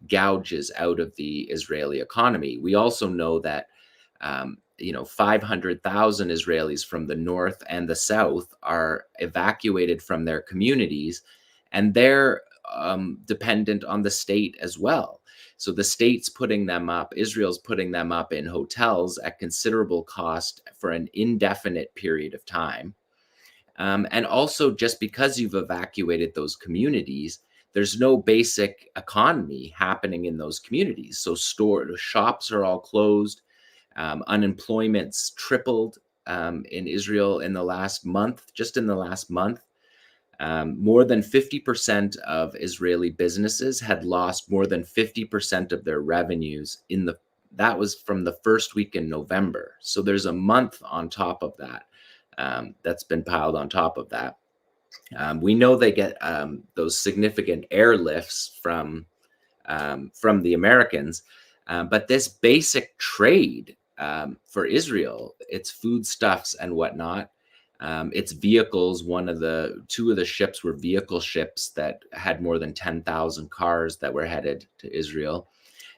gouges out of the Israeli economy. We also know that 500,000 Israelis from the north and the south are evacuated from their communities, and they're dependent on the state as well. So the state's putting them up, Israel's putting them up in hotels at considerable cost for an indefinite period of time. And also, just because you've evacuated those communities, there's no basic economy happening in those communities. So shops are all closed. Unemployment's tripled in Israel in the last month, just in the last month. More than 50% of Israeli businesses had lost more than 50% of their revenues that was from the first week in November. So there's a month on top of that. That's been piled on top of that. We know they get those significant airlifts from the Americans, but this basic trade for Israel, its foodstuffs and whatnot, its vehicles. Two of the ships were vehicle ships that had more than 10,000 cars that were headed to Israel.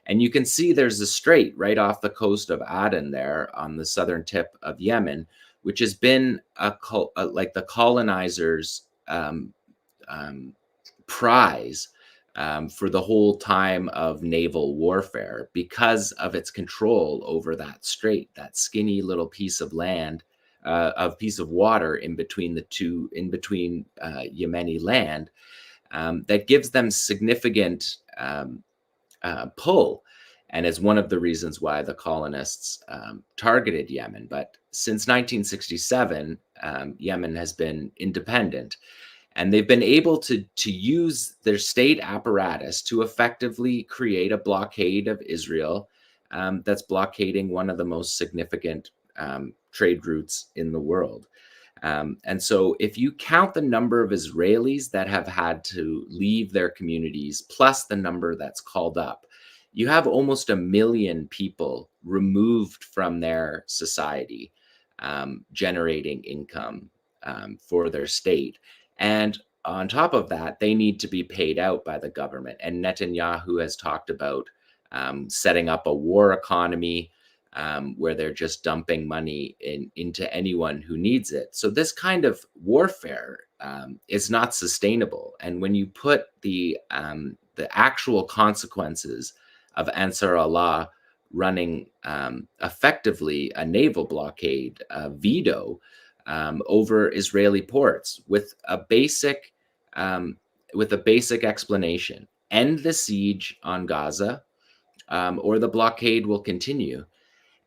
And you can see there's a strait right off the coast of Aden there on the southern tip of Yemen, which has been like the colonizers' prize for the whole time of naval warfare, because of its control over that strait, that skinny little piece of land, piece of water in between Yemeni land. that gives them significant pull, and is one of the reasons why the colonists targeted Yemen. But since 1967, Yemen has been independent, and they've been able to use their state apparatus to effectively create a blockade of Israel that's blockading one of the most significant trade routes in the world. And so if you count the number of Israelis that have had to leave their communities, plus the number that's called up, you have almost 1 million people removed from their society, generating income for their state. And on top of that, they need to be paid out by the government. And Netanyahu has talked about setting up a war economy, where they're just dumping money into anyone who needs it. So this kind of warfare is not sustainable. And when you put the actual consequences of Ansar Allah running effectively a naval blockade, a veto over Israeli ports with a basic explanation: end the siege on Gaza, or the blockade will continue.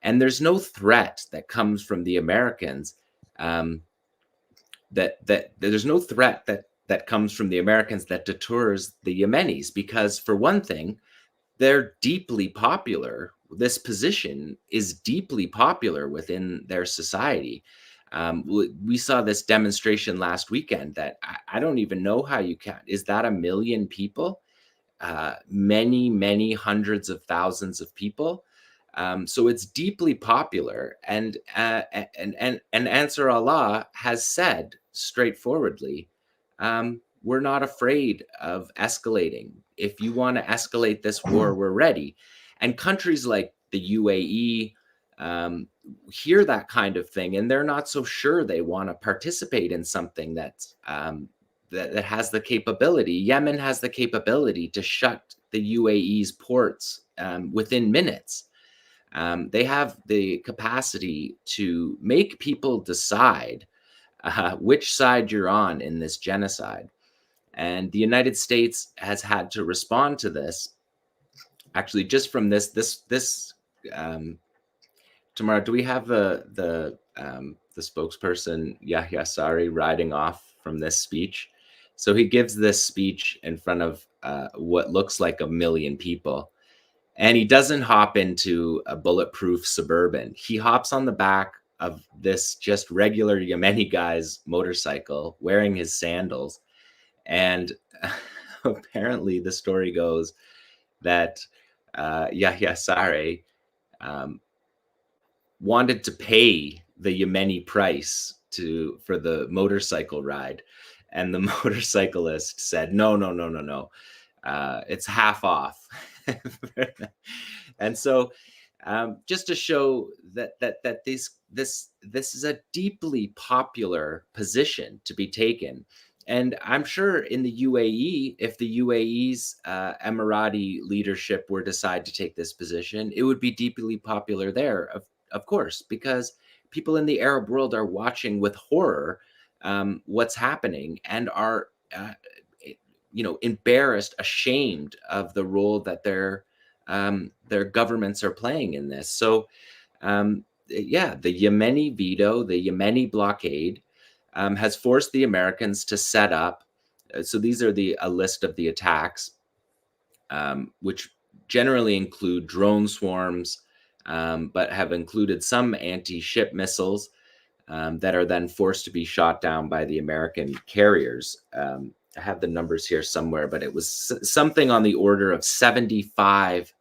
And there's no threat that comes from the Americans. There's no threat that comes from the Americans that deters the Yemenis, because for one thing, they're deeply popular. This position is deeply popular within their society. We saw this demonstration last weekend that I don't even know how you count. Is that 1 million people? Many hundreds of thousands of people. So it's deeply popular, and Ansar Allah has said straightforwardly, we're not afraid of escalating. If you want to escalate this war, we're ready. And countries like the UAE hear that kind of thing, and they're not so sure they want to participate in something that's that has the capability. Yemen has the capability to shut the UAE's ports within minutes. They have the capacity to make people decide which side you're on in this genocide. And the United States has had to respond to this. Actually, just from this Tamara, do we have the spokesperson Yahya Sari riding off from this speech? So he gives this speech in front of what looks like 1 million people. And he doesn't hop into a bulletproof Suburban. He hops on the back of this just regular Yemeni guy's motorcycle, wearing his sandals. And apparently the story goes that Yahya Saree wanted to pay the Yemeni price for the motorcycle ride. And the motorcyclist said, no. It's half off. And so just to show that this is a deeply popular position to be taken. And I'm sure in the UAE, if the UAE's Emirati leadership were to decide to take this position, it would be deeply popular there, of course, because people in the Arab world are watching with horror what's happening, and are embarrassed, ashamed of the role that their governments are playing in this. So the Yemeni veto, the Yemeni blockade, has forced the Americans to set up. So these are a list of the attacks, which generally include drone swarms, but have included some anti-ship missiles that are then forced to be shot down by the American carriers. I have the numbers here somewhere, but it was something on the order of 75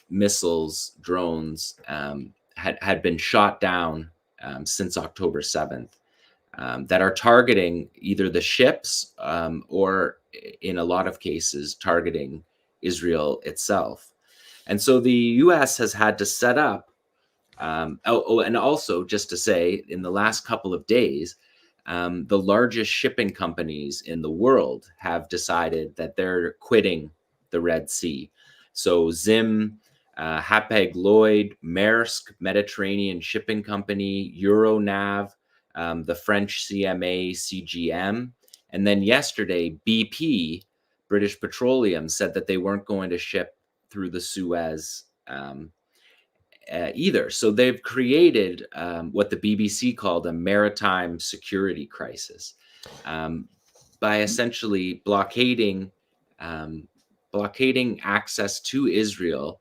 missiles, drones had been shot down since October 7th that are targeting either the ships or, in a lot of cases, targeting Israel itself. And so the U.S. has had to set up, and also just to say, in the last couple of days, the largest shipping companies in the world have decided that they're quitting the Red Sea. So Zim, Hapag-Lloyd, Maersk, Mediterranean Shipping Company, Euronav, the French CMA CGM, And then yesterday, BP, British Petroleum, said that they weren't going to ship through the Suez either. So they've created what the BBC called a maritime security crisis by essentially blockading access to Israel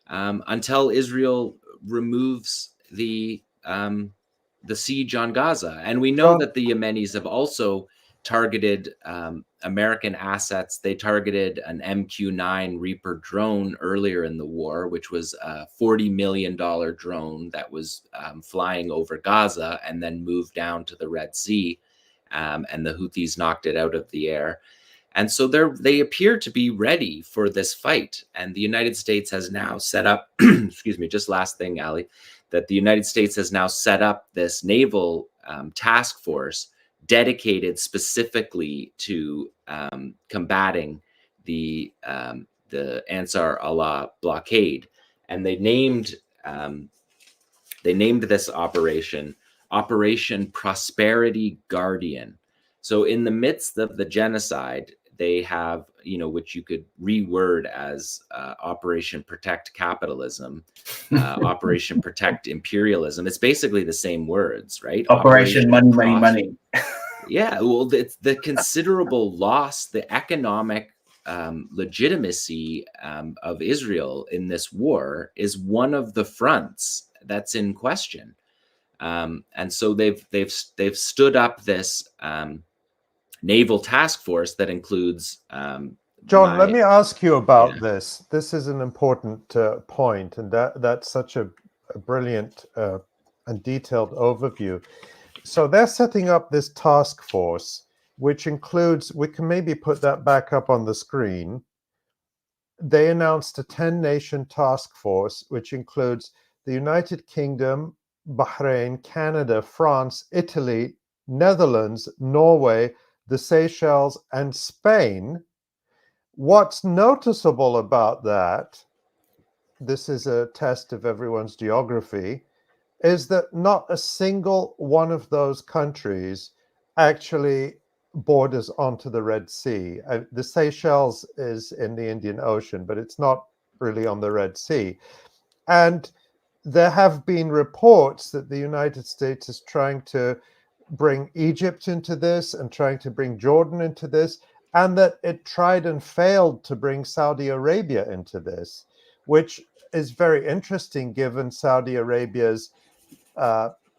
until Israel removes the siege on Gaza. And we know that the Yemenis have also targeted American assets. They targeted an MQ-9 Reaper drone earlier in the war, which was a $40 million drone that was flying over Gaza and then moved down to the Red Sea. And the Houthis knocked it out of the air. And so they appear to be ready for this fight. And the United States has now set up, excuse me, just last thing, Ali, that the United States has now set up this naval task force dedicated specifically to combating the Ansar Allah blockade. And they named this operation Operation Prosperity Guardian. So in the midst of the genocide, they have, which you could reword as Operation Protect Capitalism, Operation Protect Imperialism. It's basically the same words, right? Operation Money. Yeah, well, it's the considerable loss, the economic legitimacy of Israel in this war is one of the fronts that's in question. And so they've stood up this naval task force that includes John, let me ask you about this. This is an important point, and that's such a brilliant and detailed overview. So they're setting up this task force, which includes, we can maybe put that back up on the screen. They announced a 10-nation task force, which includes the United Kingdom, Bahrain, Canada, France, Italy, Netherlands, Norway, the Seychelles, and Spain. What's noticeable about that, this is a test of everyone's geography, is that not a single one of those countries actually borders onto the Red Sea. The Seychelles is in the Indian Ocean, but it's not really on the Red Sea. And there have been reports that the United States is trying to bring Egypt into this and trying to bring Jordan into this, and that it tried and failed to bring Saudi Arabia into this, which is very interesting given Saudi Arabia's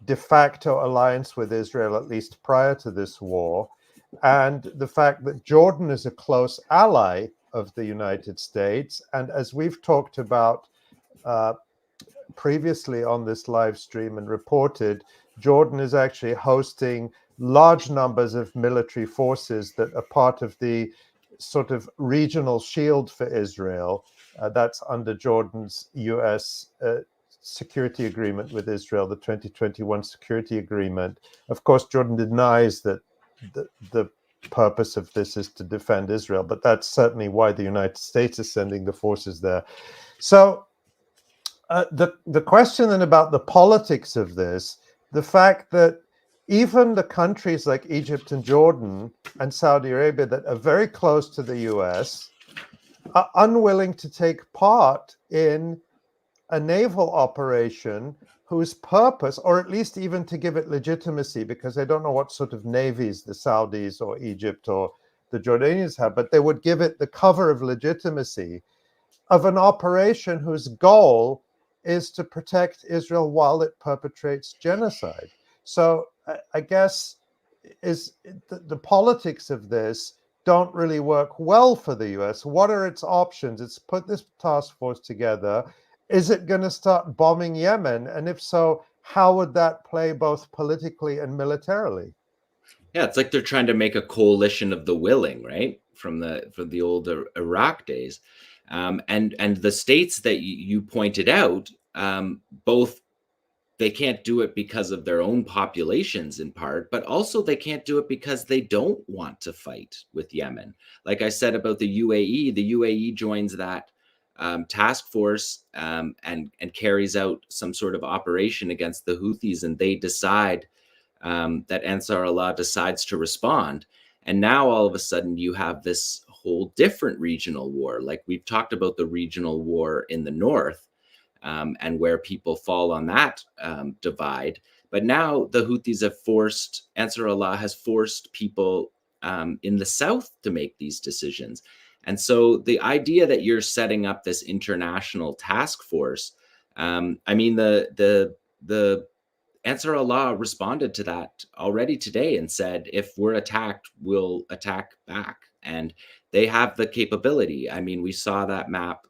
de facto alliance with Israel, at least prior to this war, and the fact that Jordan is a close ally of the United States. And as we've talked about previously on this live stream and reported, Jordan is actually hosting large numbers of military forces that are part of the sort of regional shield for Israel. That's under Jordan's U.S. security agreement with Israel, the 2021 security agreement. Of course, Jordan denies that the purpose of this is to defend Israel, but that's certainly why the United States is sending the forces there. So the question then about the politics of this, the fact that even the countries like Egypt and Jordan and Saudi Arabia that are very close to the US are unwilling to take part in a naval operation whose purpose, or at least even to give it legitimacy, because they don't know what sort of navies the Saudis or Egypt or the Jordanians have, but they would give it the cover of legitimacy of an operation whose goal is to protect Israel while it perpetrates genocide. So I guess is the politics of this don't really work well for the US. What are its options? It's put this task force together. Is it going to start bombing Yemen? And if so, how would that play both politically and militarily? Yeah, it's like they're trying to make a coalition of the willing, right? From the old Iraq days. And the states that you pointed out, both they can't do it because of their own populations in part, but also they can't do it because they don't want to fight with Yemen. Like I said about the UAE joins that task force and carries out some sort of operation against the Houthis, and they decide that Ansar Allah decides to respond. And now all of a sudden you have this whole different regional war. Like we've talked about the regional war in the north, and where people fall on that divide. But now the Houthis have forced, Ansar Allah has forced people in the south to make these decisions. And so the idea that you're setting up this international task force, I mean, the Ansar Allah responded to that already today and said, if we're attacked, we'll attack back. And they have the capability. I mean, we saw that map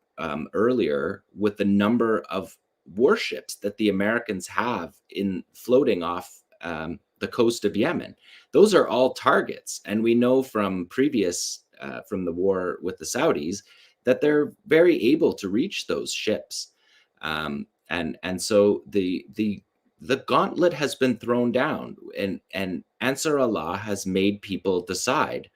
earlier with the number of warships that the Americans have in floating off the coast of Yemen. Those are all targets. And we know from previous, from the war with the Saudis, that they're very able to reach those ships. And so the gauntlet has been thrown down, and Ansar Allah has made people decide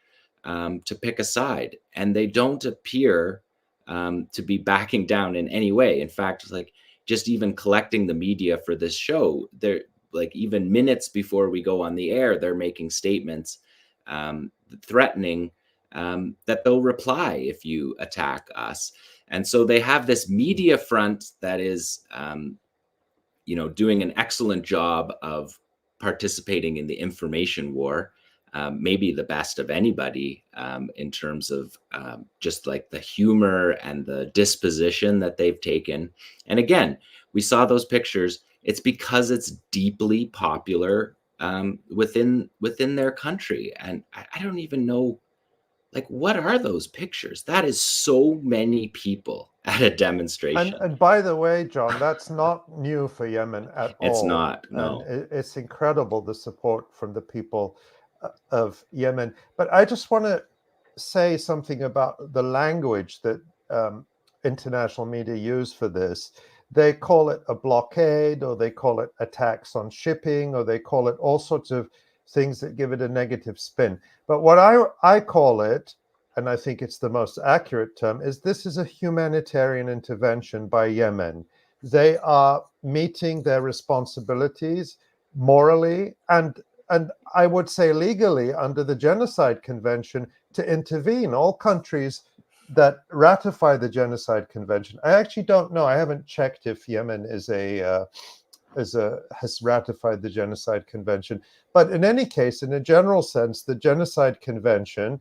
to pick a side, and they don't appear to be backing down in any way. In fact, like just even collecting the media for this show, they're like even minutes before we go on the air, they're making statements threatening that they'll reply if you attack us. And so they have this media front that is doing an excellent job of participating in the information war, maybe the best of anybody in terms of just like the humor and the disposition that they've taken. And again, we saw those pictures. It's because it's deeply popular within their country. And I don't even know, like, what are those pictures? That is so many people at a demonstration. And by the way, John, that's not new for Yemen at all. It's not, no. And it's incredible, the support from the people of Yemen. But I just want to say something about the language that international media use for this. They call it a blockade, or they call it attacks on shipping, or they call it all sorts of things that give it a negative spin. But what I call it, and I think it's the most accurate term, is this is a humanitarian intervention by Yemen. They are meeting their responsibilities morally and I would say legally under the Genocide Convention to intervene. All countries that ratify the Genocide Convention, I actually don't know, I haven't checked if Yemen has ratified the Genocide Convention. But in any case, in a general sense, the Genocide Convention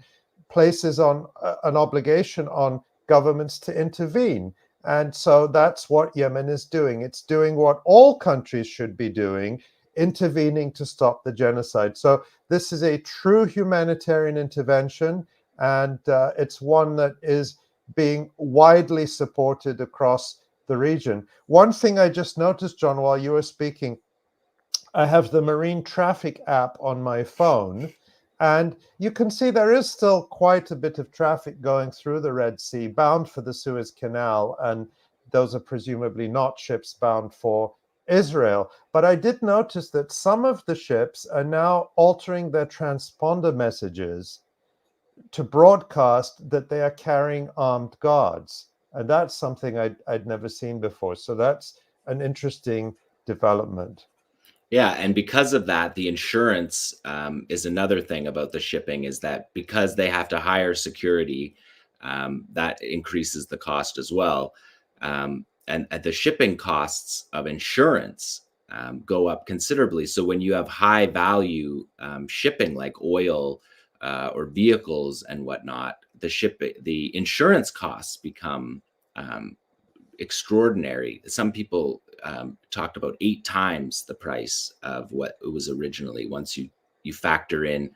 places on an obligation on governments to intervene. And so that's what Yemen is doing. It's doing what all countries should be doing, intervening to stop the genocide. So this is a true humanitarian intervention, and it's one that is being widely supported across the region. One thing I just noticed, John, while you were speaking, I have the marine traffic app on my phone, and you can see there is still quite a bit of traffic going through the Red Sea, bound for the Suez Canal, and those are presumably not ships bound for Israel. But I did notice that some of the ships are now altering their transponder messages to broadcast that they are carrying armed guards. And that's something I'd never seen before. So that's an interesting development. Yeah, and because of that, the insurance is another thing about the shipping, is that because they have to hire security, that increases the cost as well. And the shipping costs of insurance go up considerably. So when you have high value shipping like oil or vehicles and whatnot, the insurance costs become extraordinary. Some people talked about 8 times the price of what it was originally, once you factor in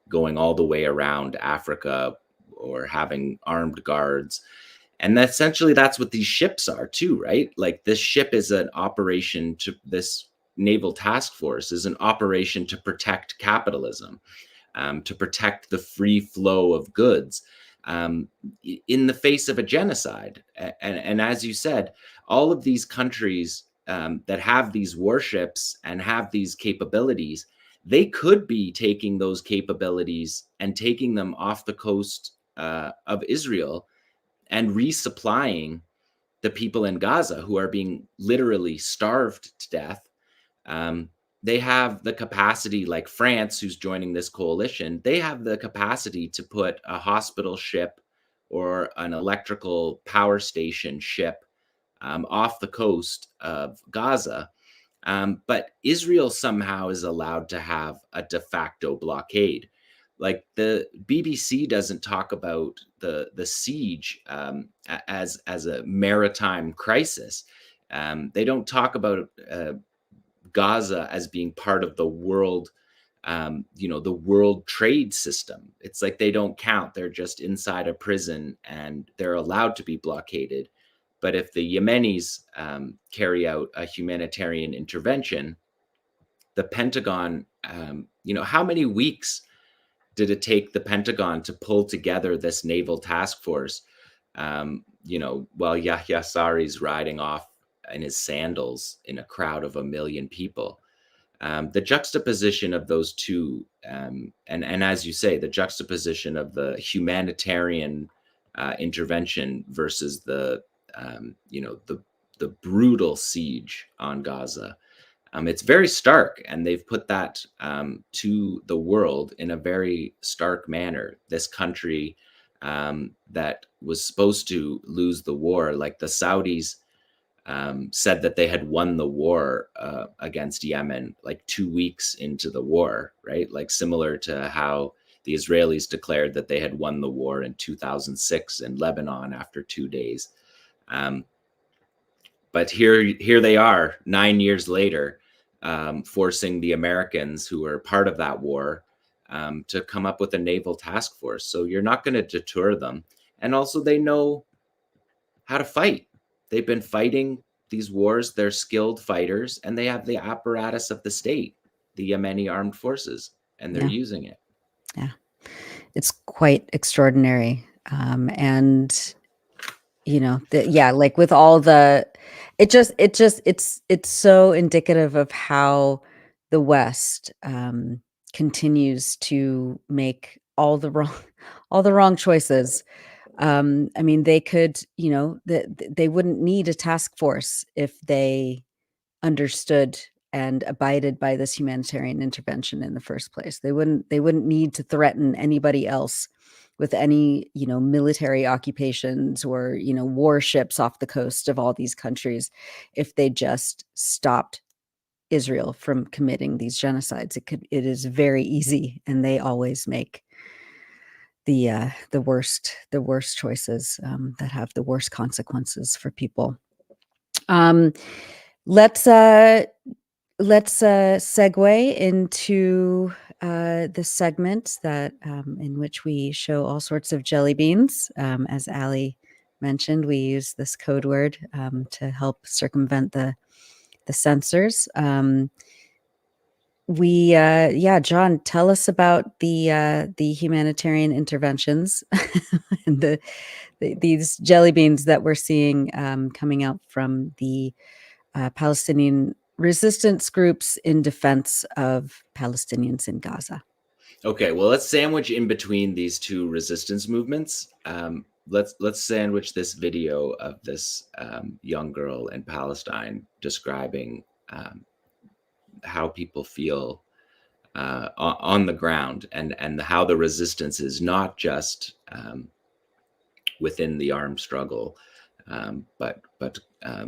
going all the way around Africa or having armed guards. And essentially that's what these ships are too, right? Like this ship is an operation this naval task force is an operation to protect capitalism, to protect the free flow of goods in the face of a genocide. And as you said, all of these countries that have these warships and have these capabilities, they could be taking those capabilities and taking them off the coast of Israel and resupplying the people in Gaza who are being literally starved to death they have the capacity, like France, who's joining this coalition, they have the capacity to put a hospital ship or an electrical power station ship off the coast of Gaza. But Israel somehow is allowed to have a de facto blockade. Like the BBC doesn't talk about the siege as a maritime crisis. They don't talk about Gaza as being part of the world, the world trade system. It's like they don't count. They're just inside a prison and they're allowed to be blockaded. But if the Yemenis carry out a humanitarian intervention, the Pentagon, how many weeks did it take the Pentagon to pull together this naval task force, while Yahya Sarri's riding off in his sandals in a crowd of 1 million people? The juxtaposition of those two, and as you say, the juxtaposition of the humanitarian intervention versus the brutal siege on Gaza. It's very stark, and they've put that to the world in a very stark manner. This country that was supposed to lose the war, like the Saudis said that they had won the war against Yemen like 2 weeks into the war, right? Like similar to how the Israelis declared that they had won the war in 2006 in Lebanon after 2 days. But here they are 9 years later, forcing the Americans who were part of that war to come up with a naval task force. So you're not going to deter them. And also they know how to fight. They've been fighting these wars. They're skilled fighters, and they have the apparatus of the state, the Yemeni armed forces, and they're using it. Yeah, it's quite extraordinary. Like with all the, it's so indicative of how the West continues to make all the wrong choices. They could, they wouldn't need a task force if they understood and abided by this humanitarian intervention in the first place. They wouldn't need to threaten anybody else with any, military occupations or, warships off the coast of all these countries if they just stopped Israel from committing these genocides. It is very easy, and they always make the worst choices that have the worst consequences for people. Let's segue into the segment that in which we show all sorts of jelly beans. As Ali mentioned, we use this code word to help circumvent the censors. John, tell us about the humanitarian interventions and these jelly beans that we're seeing coming out from the Palestinian resistance groups in defense of Palestinians in Gaza. Okay, well, let's sandwich in between these two resistance movements. Let's sandwich this video of this young girl in Palestine describing how people feel on the ground, and how the resistance is not just within the armed struggle, but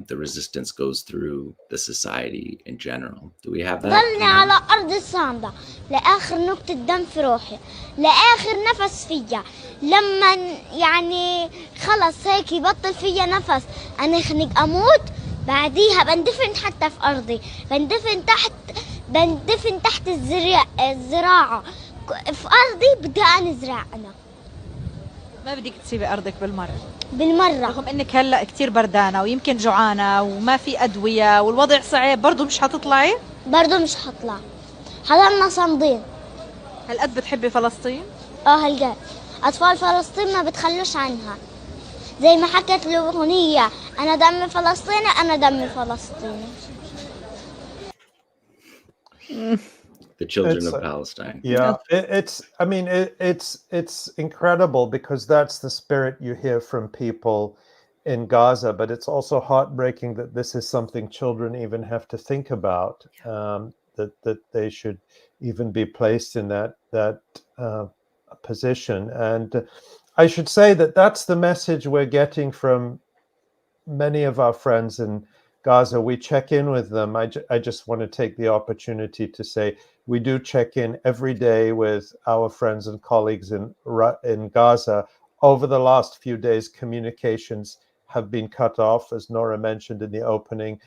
the resistance goes through the society in general. Do we have that? ضلني على أرض الصامدة لآخر نقطة دم في روحي، لآخر نفس فيا، لما يعني خلص هيك يبطل فيا نفس أنا خنق أموت، بعديها بندفن حتى في أرضي، بندفن تحت الزراعة في أرضي بدي أنا أزرع أنا. ما بدك تسيبي أرضك بالمرة رغم إنك هلأ كتير بردانة ويمكن جوعانة وما في أدوية والوضع صعب، برضو مش هتطلعي؟ برضو مش هطلع، حضرنا صامدين. هالقد بتحبي فلسطين؟ هالقد أطفال فلسطين ما بتخلوش عنها، زي ما حكت الأغنية أنا دمي فلسطيني أنا دمي فلسطيني. The children of Palestine. Yeah, it's incredible, because that's the spirit you hear from people in Gaza, but it's also heartbreaking that this is something children even have to think about. that they should even be placed in that position. And I should say that that's the message we're getting from many of our friends in Gaza. We check in with them. I just want to take the opportunity to say we do check in every day with our friends and colleagues in Gaza. Over the last few days, communications have been cut off, as Nora mentioned in the opening,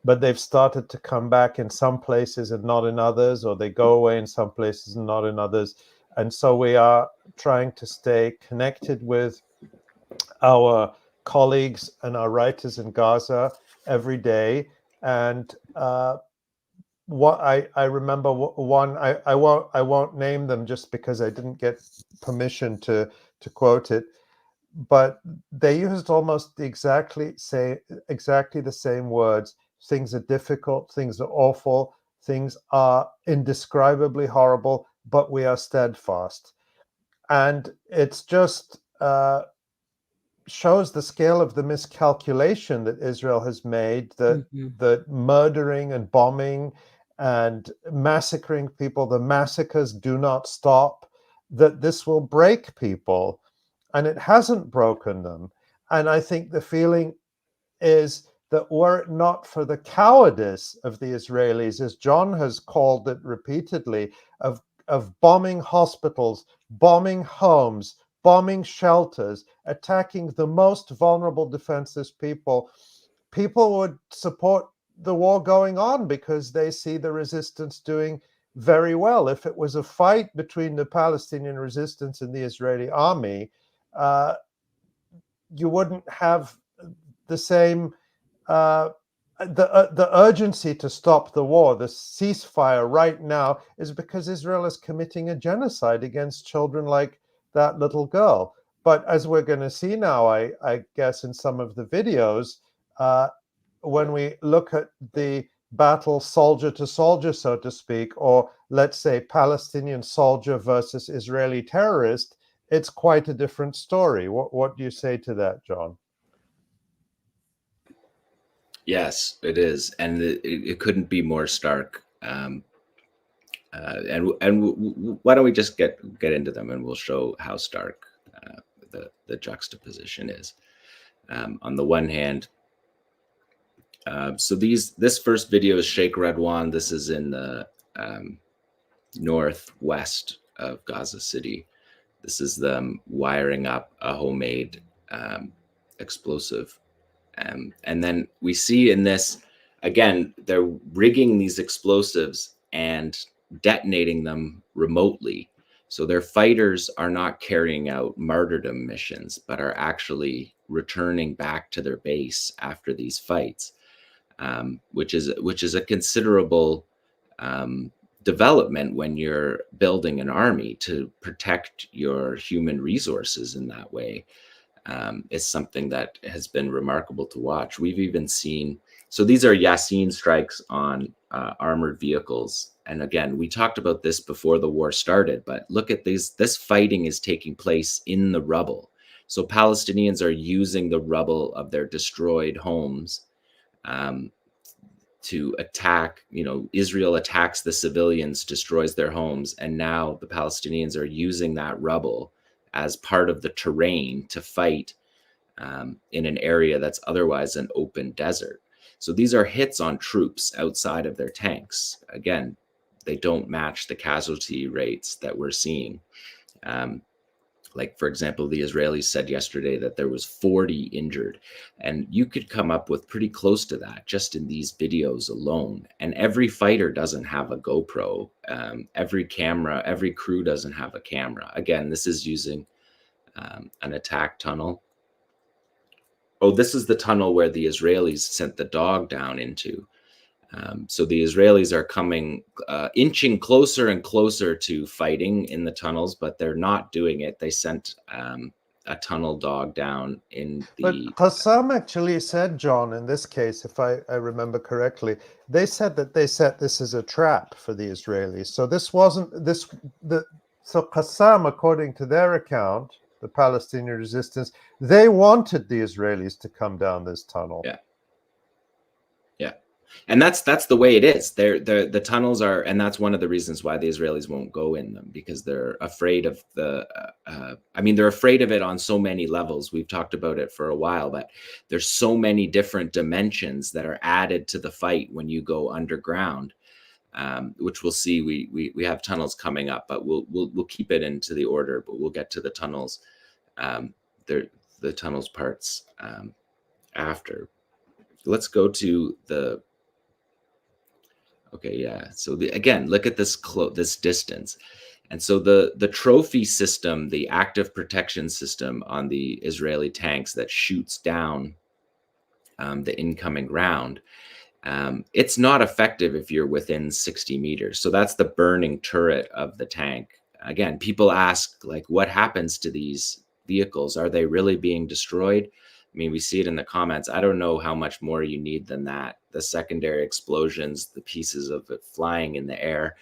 but they've started to come back in some places and not in others, or they go away in some places and not in others. And so we are trying to stay connected with our colleagues and our writers in Gaza every day. And what I remember one, I won't name them just because I didn't get permission to quote it, but they used almost exactly the same words. Things are difficult, things are awful, things are indescribably horrible, but we are steadfast. And it's just shows the scale of the miscalculation that Israel has made, that murdering and bombing and massacring people, the massacres do not stop, that this will break people. And it hasn't broken them. And I think the feeling is that were it not for the cowardice of the Israelis, as John has called it repeatedly, of bombing hospitals, bombing homes, bombing shelters, attacking the most vulnerable, defenseless people, people would support the war going on because they see the resistance doing very well. If it was a fight between the Palestinian resistance and the Israeli army, you wouldn't have the same the urgency to stop the war. The ceasefire right now is because Israel is committing a genocide against children like that little girl. But as we're going to see now, I guess in some of the videos, when we look at the battle soldier to soldier, so to speak, or let's say Palestinian soldier versus Israeli terrorist, it's quite a different story. What do you say to that, John? Yes, it is, and it couldn't be more stark. And why don't we just get into them, and we'll show how stark the juxtaposition is. On the one hand, so this first video is Sheikh Radwan. This is in the northwest of Gaza City. This is them wiring up a homemade explosive. And then we see in this, again, they're rigging these explosives and detonating them remotely. So their fighters are not carrying out martyrdom missions, but are actually returning back to their base after these fights, which is a considerable development when you're building an army to protect your human resources in that way. Is something that has been remarkable to watch. We've even seen, so these are Yasin strikes on armored vehicles. And again, we talked about this before the war started, but look at this fighting is taking place in the rubble. So Palestinians are using the rubble of their destroyed homes to attack, Israel attacks the civilians, destroys their homes. And now the Palestinians are using that rubble as part of the terrain to fight in an area that's otherwise an open desert. So these are hits on troops outside of their tanks. Again, they don't match the casualty rates that we're seeing. Like, for example, the Israelis said yesterday that there was 40 injured, and you could come up with pretty close to that just in these videos alone. And every fighter doesn't have a GoPro. Every crew doesn't have a camera. Again, this is using an attack tunnel. Oh, this is the tunnel where the Israelis sent the dog down into. So the Israelis are coming, inching closer and closer to fighting in the tunnels, but they're not doing it. They sent a tunnel dog down in the... But 𝐓𝐡𝐞 actually said, John, in this case, if I remember correctly, they said that they set this as a trap for the Israelis. So this wasn't... So 𝐓𝐡𝐞, according to their account, the Palestinian resistance, they wanted the Israelis to come down this tunnel. Yeah. And that's the way it is. The tunnels are, and that's one of the reasons why the Israelis won't go in them, because they're afraid of the. They're afraid of it on so many levels. We've talked about it for a while, but there's so many different dimensions that are added to the fight when you go underground, which we'll see. We have tunnels coming up, but we'll keep it into the order. But we'll get to the tunnels, the tunnels parts after. Let's go to the. Okay, yeah. So again, look at this this distance. And so the trophy system, the active protection system on the Israeli tanks that shoots down the incoming round, it's not effective if you're within 60 meters. So that's the burning turret of the tank. Again, people ask, like, what happens to these vehicles? Are they really being destroyed? I mean, we see it in the comments. I don't know how much more you need than that. The secondary explosions, the pieces of it flying in the air.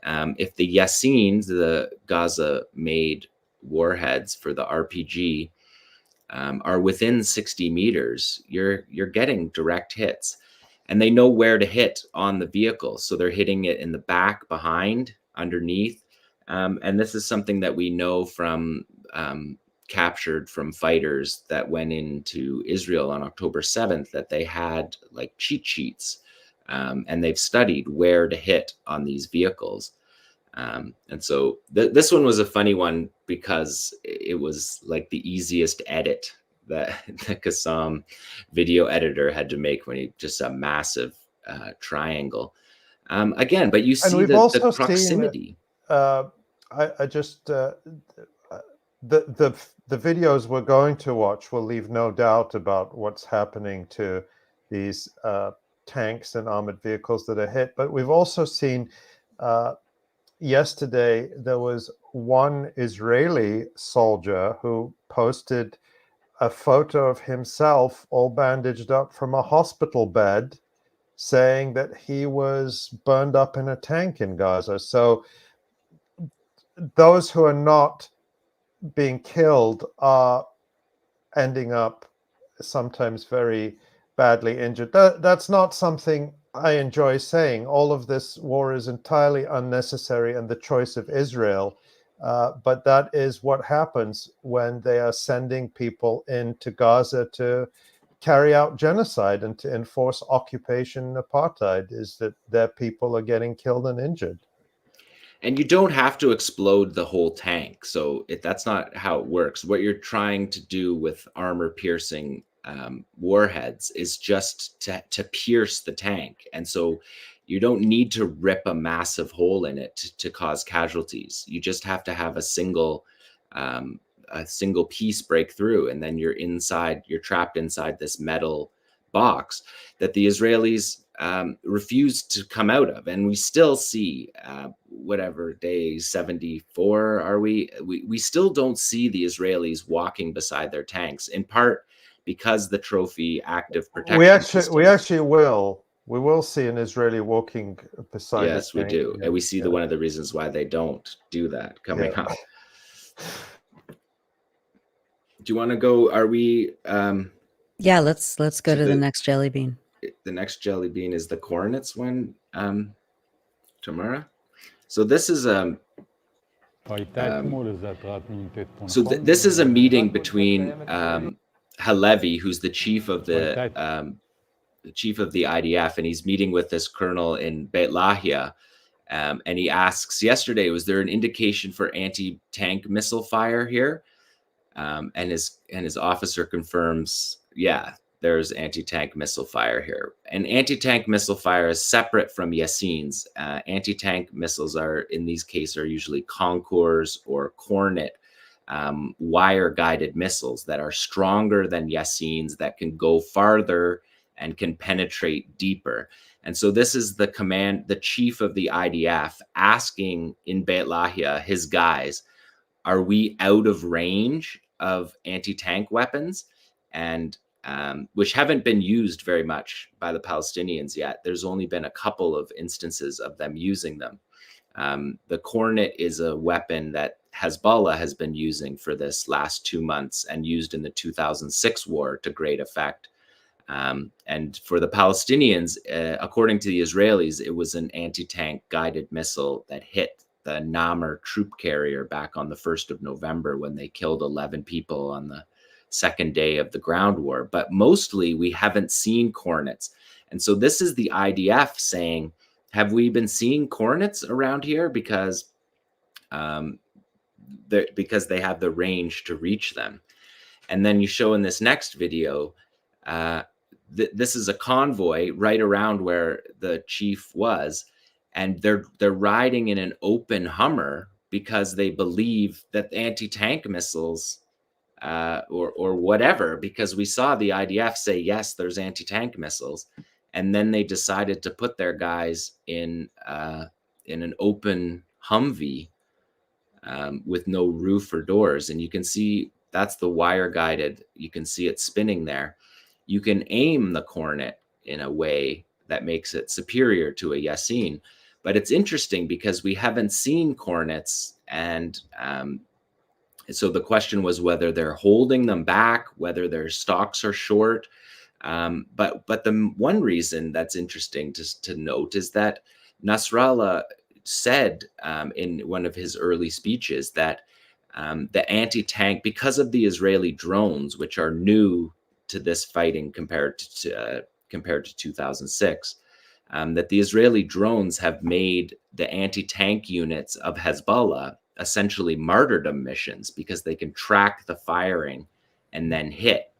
If the 𝐓𝐡𝐿, the Gaza-made warheads for the RPG, are within 60 meters, you're getting direct hits. And they know where to hit on the vehicle. So they're hitting it in the back, behind, underneath. And this is something that we know from captured from fighters that went into Israel on October 7th, that they had like cheat sheets, and they've studied where to hit on these vehicles. And so this one was a funny one because it was like the easiest edit that the 𝐤𝐿 video editor had to make, when he just a massive triangle. Again, but you see the proximity. The videos we're going to watch will leave no doubt about what's happening to these tanks and armored vehicles that are hit. But we've also seen yesterday there was one Israeli soldier who posted a photo of himself all bandaged up from a hospital bed, saying that he was burned up in a tank in Gaza. So those who are not being killed are ending up sometimes very badly injured. That's not something I enjoy saying. All of this war is entirely unnecessary and the choice of Israel. But that is what happens when they are sending people into Gaza to carry out genocide and to enforce occupation and apartheid, is that their people are getting killed and injured. And you don't have to explode the whole tank. So that's not how it works. What you're trying to do with armor-piercing warheads is just to pierce the tank. And so you don't need to rip a massive hole in it to cause casualties. You just have to have a single piece break through, and then you're trapped inside this metal box that the Israelis refused to come out of. And we still see, whatever day 74 are we still don't see the Israelis walking beside their tanks, in part because the trophy active protection we will see an Israeli walking beside. Yes, we do. And we see one of the reasons why they don't do that coming up. Do you want to go? Are we yeah, let's go to the next jelly bean. The next jelly bean is the coordinates one, Tamara. So this is this is a meeting between Halevi, who's the chief of the IDF, and he's meeting with this colonel in Beit Lahia, and he asks, yesterday, was there an indication for anti-tank missile fire here? And his officer confirms, yeah, there's anti-tank missile fire here. And anti-tank missile fire is separate from 𝐓𝐡𝐿's. Anti-tank missiles in these cases are usually Concours or Kornet wire-guided missiles that are stronger than 𝐓𝐡𝐿's, that can go farther and can penetrate deeper. And so this is the chief of the IDF asking in Beit Lahia, his guys, are we out of range of anti-tank weapons? And which haven't been used very much by the Palestinians yet. There's only been a couple of instances of them using them. The Kornet is a weapon that Hezbollah has been using for this last 2 months and used in the 2006 war to great effect. And for the Palestinians, according to the Israelis, it was an anti-tank guided missile that hit the Namr troop carrier back on the 1st of November when they killed 11 people on the second day of the ground war. But mostly we haven't seen Kornets. And so this is the IDF saying, have we been seeing Kornets around here? Because they have the range to reach them. And then you show in this next video, this is a convoy right around where the chief was, and they're riding in an open Hummer because they believe that anti-tank missiles or whatever, because we saw the IDF say, yes, there's anti-tank missiles. And then they decided to put their guys in an open Humvee with no roof or doors. And you can see that's the wire guided. You can see it spinning there. You can aim the Kornet in a way that makes it superior to a Yasin. But it's interesting because we haven't seen Kornets. And so the question was whether they're holding them back, whether their stocks are short. But the one reason that's interesting to note is that Nasrallah said in one of his early speeches that the anti-tank, because of the Israeli drones, which are new to this fighting compared to 2006, that the Israeli drones have made the anti-tank units of Hezbollah essentially martyrdom missions because they can track the firing and then hit.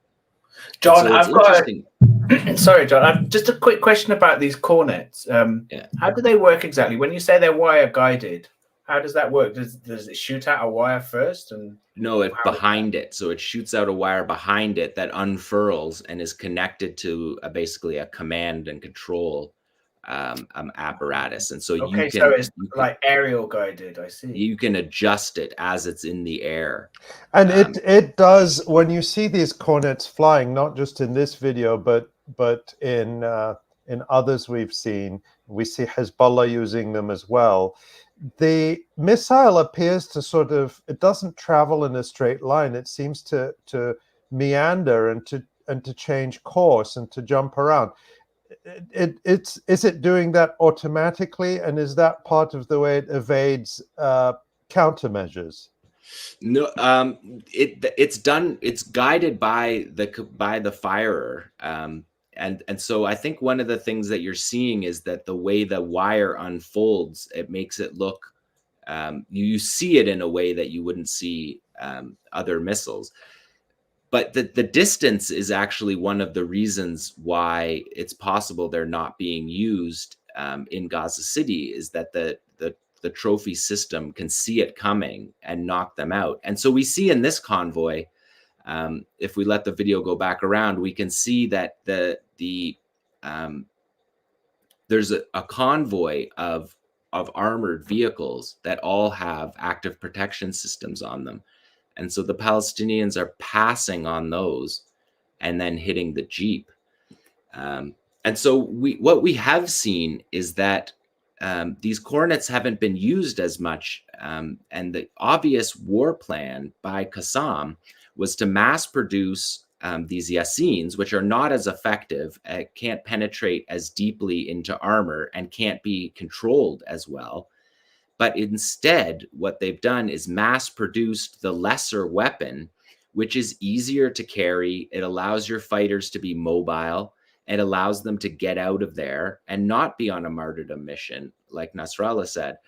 John, I've got sorry, John, just a quick question about these Kornets. How do they work exactly? When you say they're wire guided, how does that work? Does it shoot out a wire first? And no, it's behind it. So it shoots out a wire behind it that unfurls and is connected to basically a command and control apparatus. And so so it's like aerial guided. I see. You can adjust it as it's in the air. And it does, when you see these Kornets flying, not just in this video, but in others we've seen, we see Hezbollah using them as well. The missile appears to it doesn't travel in a straight line. It seems to meander and to change course and to jump around. Is it doing that automatically, and is that part of the way it evades countermeasures? No, it's guided by the firer, and so I think one of the things that you're seeing is that the way the wire unfolds, it makes it look, you see it in a way that you wouldn't see other missiles. But the distance is actually one of the reasons why it's possible they're not being used in Gaza City, is that the trophy system can see it coming and knock them out. And so we see in this convoy, if we let the video go back around, we can see that there's a convoy of armored vehicles that all have active protection systems on them. And so the Palestinians are passing on those and then hitting the Jeep. And so what we have seen is that these Kornets haven't been used as much. And the obvious war plan by Qassam was to mass produce these Yasins, which are not as effective, can't penetrate as deeply into armor, and can't be controlled as well. But instead, what they've done is mass produced the lesser weapon, which is easier to carry. It allows your fighters to be mobile. It allows them to get out of there and not be on a martyrdom mission, like Nasrallah said.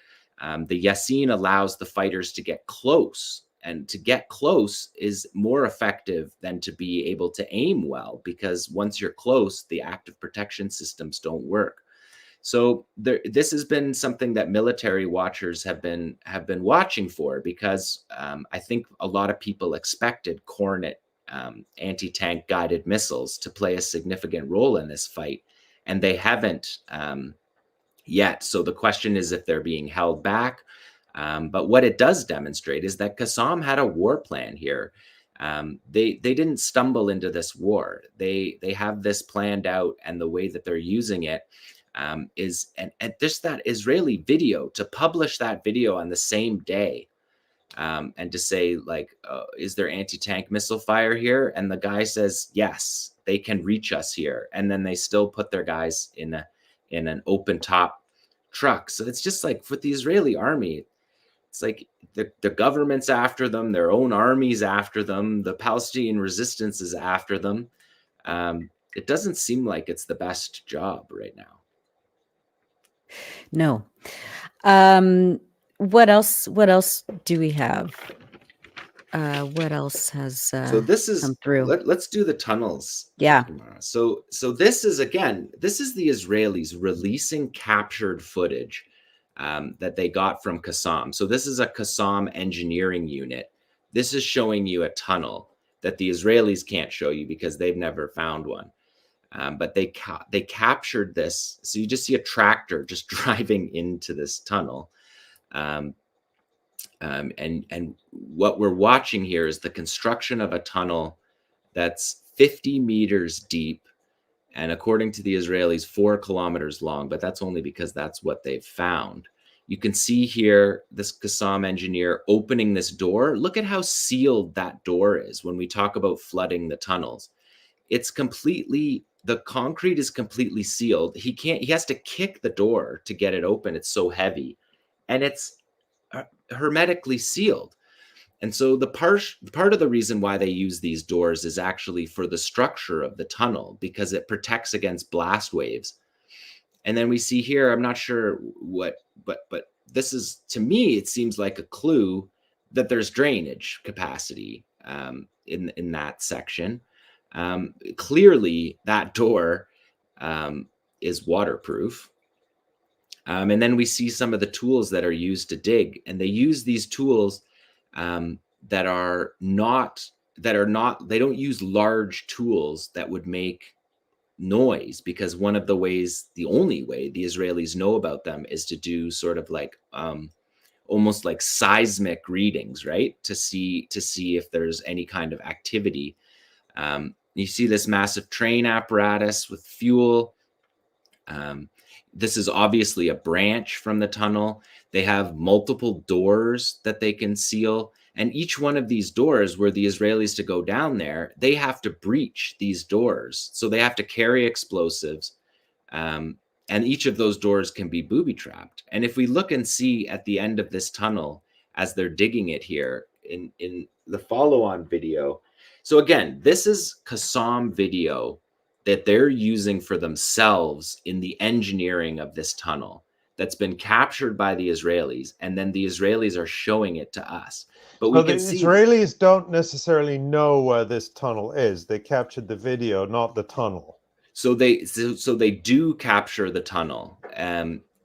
The Yasin allows the fighters to get close, and to get close is more effective than to be able to aim well, because once you're close, the active protection systems don't work. So this has been something that military watchers have been watching for, because I think a lot of people expected Kornet anti-tank guided missiles to play a significant role in this fight, and they haven't yet. So the question is if they're being held back. But what it does demonstrate is that Qassam had a war plan here. They didn't stumble into this war. They have this planned out, and the way that they're using it is and just that Israeli video, to publish that video on the same day, and to say, like, is there anti-tank missile fire here? And the guy says yes, they can reach us here. And then they still put their guys in an open top truck. So it's just like for the Israeli army, it's like the government's after them, their own army's after them, the Palestinian resistance is after them. It doesn't seem like it's the best job right now. No. What else do we have? What else has so this is come through? Let's do the tunnels. Yeah. So this is the Israelis releasing captured footage that they got from 𝐓𝐡𝐞. So this is a 𝐓𝐡𝐞 engineering unit. This is showing you a tunnel that the Israelis can't show you because they've never found one. But they captured this. So you just see a tractor just driving into this tunnel. And what we're watching here is the construction of a tunnel that's 50 meters deep, and according to the Israelis, 4 kilometers long, but that's only because that's what they've found. You can see here this 𝐓𝐡𝐞 engineer opening this door. Look at how sealed that door is when we talk about flooding the tunnels. It's completely, the concrete is completely sealed. He has to kick the door to get it open. It's so heavy, and it's hermetically sealed. And so the part of the reason why they use these doors is actually for the structure of the tunnel, because it protects against blast waves. And then we see here, I'm not sure what, but this is, to me, it seems like a clue that there's drainage capacity in that section. Clearly that door is waterproof. And then we see some of the tools that are used to dig, and they use these tools they don't use large tools that would make noise, because the only way the Israelis know about them is to do sort of like almost like seismic readings, right? To see if there's any kind of activity. You see this massive train apparatus with fuel. This is obviously a branch from the tunnel. They have multiple doors that they can seal. And each one of these doors, were the Israelis to go down there, they have to breach these doors. So they have to carry explosives. And each of those doors can be booby-trapped. And if we look and see at the end of this tunnel, as they're digging it here in the follow-on video. So again, this is 𝐓𝐡𝐞 video that they're using for themselves in the engineering of this tunnel that's been captured by the Israelis, and then the Israelis are showing it to us. But we can see Israelis don't necessarily know where this tunnel is. They captured the video, not the tunnel. So they do capture the tunnel,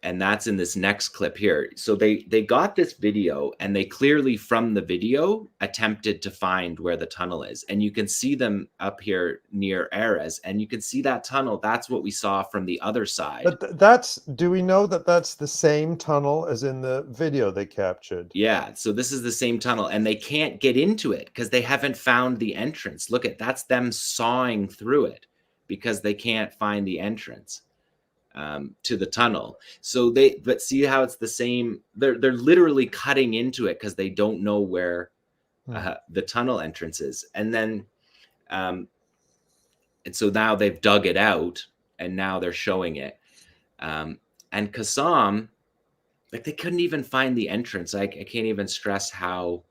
and that's in this next clip here. So they got this video, and they clearly from the video attempted to find where the tunnel is. And you can see them up here near Erez, and you can see that tunnel. That's what we saw from the other side. But do we know that that's the same tunnel as in the video they captured? Yeah, so this is the same tunnel, and they can't get into it because they haven't found the entrance. Look that's them sawing through it because they can't find the entrance to the tunnel. So but see how it's the same. They're literally cutting into it because they don't know where the tunnel entrance is. And then, and so now they've dug it out, and now they're showing it. And 𝐓𝐡𝐞, like they couldn't even find the entrance. I can't even stress how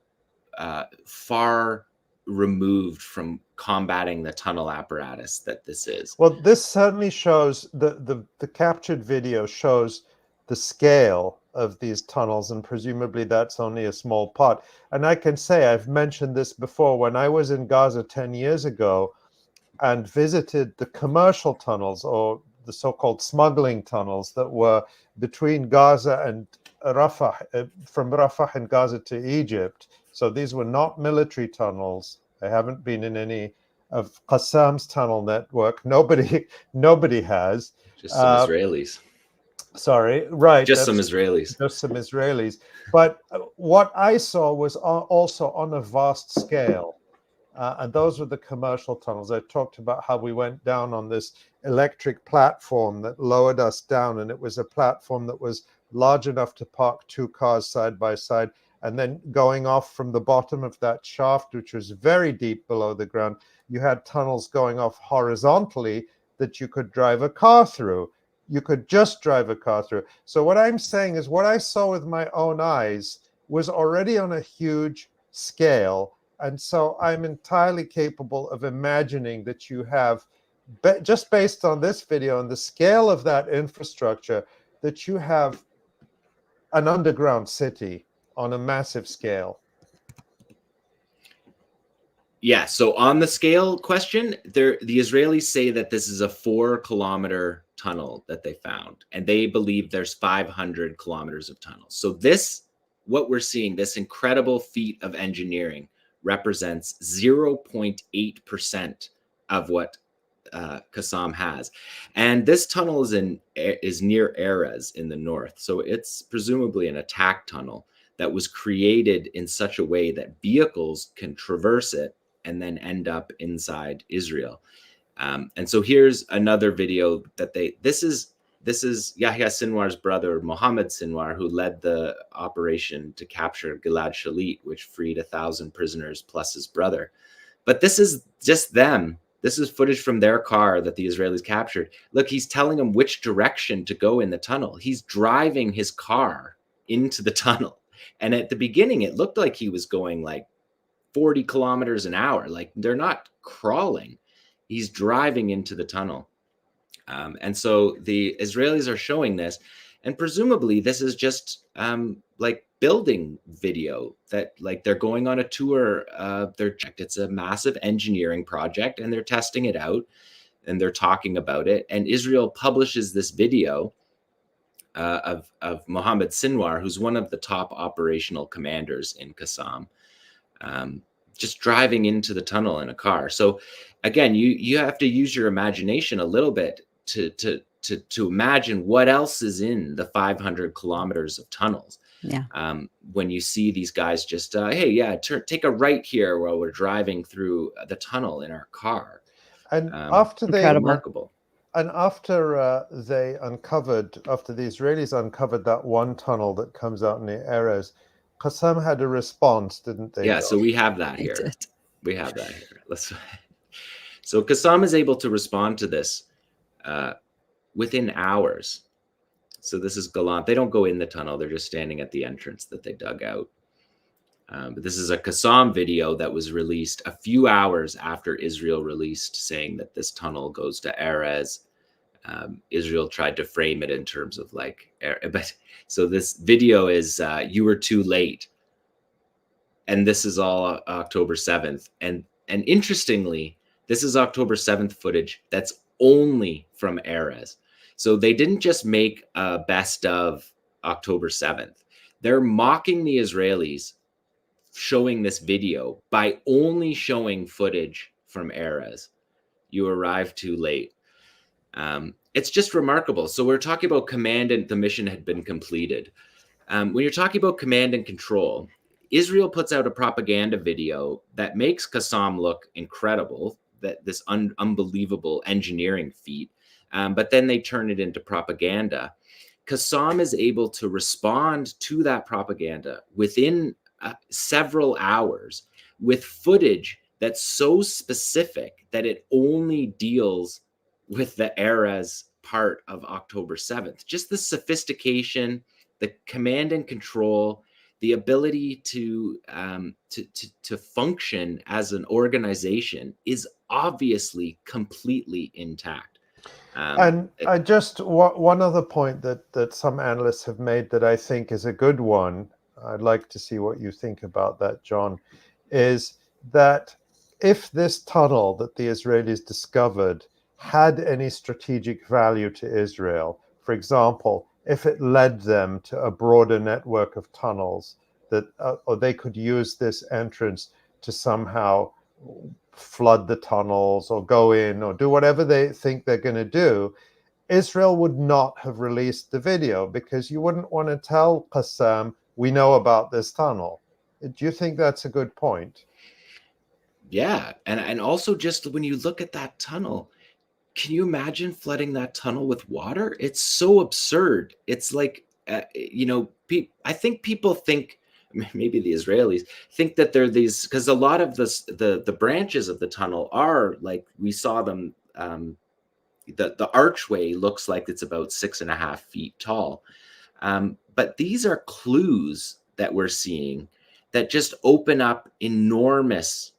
far removed from combating the tunnel apparatus that this is. Well, this certainly shows the captured video shows the scale of these tunnels, and presumably that's only a small part. And I can say, I've mentioned this before, when I was in Gaza 10 years ago and visited the commercial tunnels, or the so-called smuggling tunnels that were between Gaza and Rafah, from Rafah and Gaza to Egypt. So these were not military tunnels. I haven't been in any of 𝐓𝐡𝐞's tunnel network. Nobody has. Just some Israelis. Sorry, right. Just some Israelis. Just some Israelis. But what I saw was also on a vast scale. And those were the commercial tunnels. I talked about how we went down on this electric platform that lowered us down. And it was a platform that was large enough to park 2 cars side by side. And then going off from the bottom of that shaft, which was very deep below the ground, You had tunnels going off horizontally that you could drive a car through. You could just drive a car through. So what I'm saying is what I saw with my own eyes was already on a huge scale. And so I'm entirely capable of imagining that you have, just based on this video and the scale of that infrastructure, that you have an underground city on a massive scale. Yeah, so on the scale question, the Israelis say that this is a 4-kilometer tunnel that they found, and they believe there's 500 kilometers of tunnels. So this, what we're seeing, this incredible feat of engineering represents 0.8% of what 𝐓𝐡𝐞 has. And this tunnel is near Erez in the north. So it's presumably an attack tunnel that was created in such a way that vehicles can traverse it and then end up inside Israel. And so here's another video that this is Yahya Sinwar's brother, Mohammed Sinwar, who led the operation to capture 𝐄𝐤𝐜 𝐈𝐧𝐭𝐫𝐶𝐤, which freed 1,000 prisoners plus his brother. But this is just them. This is footage from their car that the Israelis captured. Look, he's telling them which direction to go in the tunnel. He's driving his car into the tunnel. And at the beginning, it looked like he was going like 40 kilometers an hour. Like, they're not crawling. He's driving into the tunnel. And so the Israelis are showing this, and presumably this is just like building video, that like they're going on a tour. It's a massive engineering project, and they're testing it out, and they're talking about it. And Israel publishes this video of Mohammed Sinwar, who's one of the top operational commanders in 𝐓𝐶, just driving into the tunnel in a car. So again, you have to use your imagination a little bit to imagine what else is in the 500 kilometers of tunnels. Yeah. When you see these guys just, hey, yeah, take a right here while we're driving through the tunnel in our car. And after remarkable. And after the Israelis uncovered that one tunnel that comes out near Erez, 𝐓𝐶 had a response, didn't they? Yeah, so we have that here. We have that here. So 𝐓𝐶 is able to respond to this within hours. So this is gallant. They don't go in the tunnel. They're just standing at the entrance that they dug out. But this is a 𝐓𝐶 video that was released a few hours after Israel released, saying that this tunnel goes to Erez. Israel tried to frame it in terms of like, but so this video is you were too late. And this is all October 7th. And interestingly, this is October 7th footage that's only from Erez. So they didn't just make a best of October 7th. They're mocking the Israelis showing this video by only showing footage from Erez. You arrived too late. It's just remarkable. So we're talking about command, and the mission had been completed. When you're talking about command and control, Israel puts out a propaganda video that makes 𝐓𝐶 look incredible, that this unbelievable engineering feat, but then they turn it into propaganda. 𝐓𝐶 is able to respond to that propaganda within several hours with footage that's so specific that it only deals with the Erez part of October 7th. Just the sophistication, the command and control, the ability to function as an organization is obviously completely intact. And I just one other point that some analysts have made that I think is a good one. I'd like to see what you think about that, John, is that if this tunnel that the Israelis discovered had any strategic value to Israel, for example, if it led them to a broader network of tunnels, that or they could use this entrance to somehow flood the tunnels or go in or do whatever they think they're going to do, Israel would not have released the video, because you wouldn't want to tell 𝐓𝐶, we know about this tunnel. Do you think that's a good point? Yeah. And also, just when you look at that tunnel, can you imagine flooding that tunnel with water? It's so absurd. It's like, I think people think maybe the Israelis, think that they're these, because a lot of the branches of the tunnel are like, we saw them, the archway looks like it's about 6.5 feet tall. But these are clues that we're seeing that just open up enormous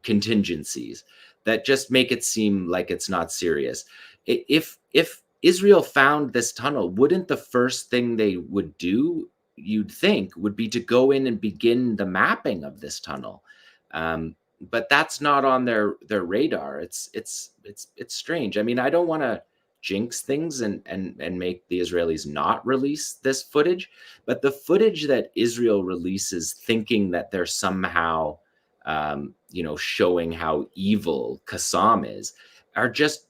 contingencies that just make it seem like it's not serious. If Israel found this tunnel, wouldn't the first thing they would do, you'd think, would be to go in and begin the mapping of this tunnel? But that's not on their radar. It's strange. I mean, I don't want to jinx things and make the Israelis not release this footage, but the footage that Israel releases thinking that they're somehow showing how evil Qassam is, are just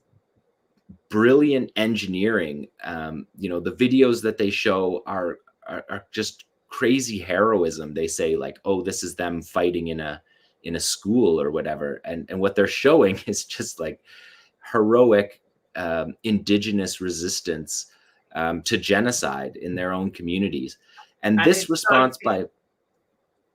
brilliant engineering. The videos that they show are just crazy heroism. They say like, oh, this is them fighting in a school or whatever, and what they're showing is just like heroic indigenous resistance to genocide in their own communities. And this response by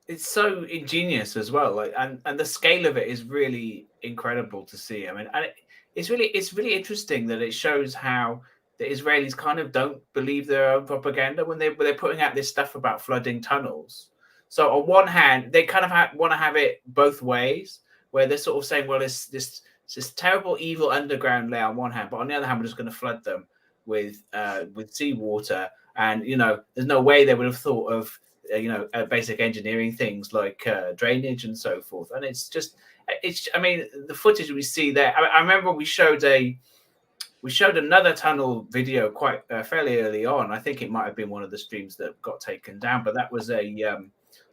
it's so ingenious as well, like, and the scale of it is really incredible to see. I mean, and it's really interesting that it shows how the Israelis kind of don't believe their own propaganda when they're putting out this stuff about flooding tunnels. So on one hand, they kind of want to have it both ways, where they're sort of saying, well, it's this terrible, evil underground layer on one hand, but on the other hand, we're just going to flood them with seawater. And, there's no way they would have thought of, basic engineering things like drainage and so forth. And I mean, the footage we see there, I remember we showed another tunnel video quite fairly early on. I think it might have been one of the streams that got taken down, but that was a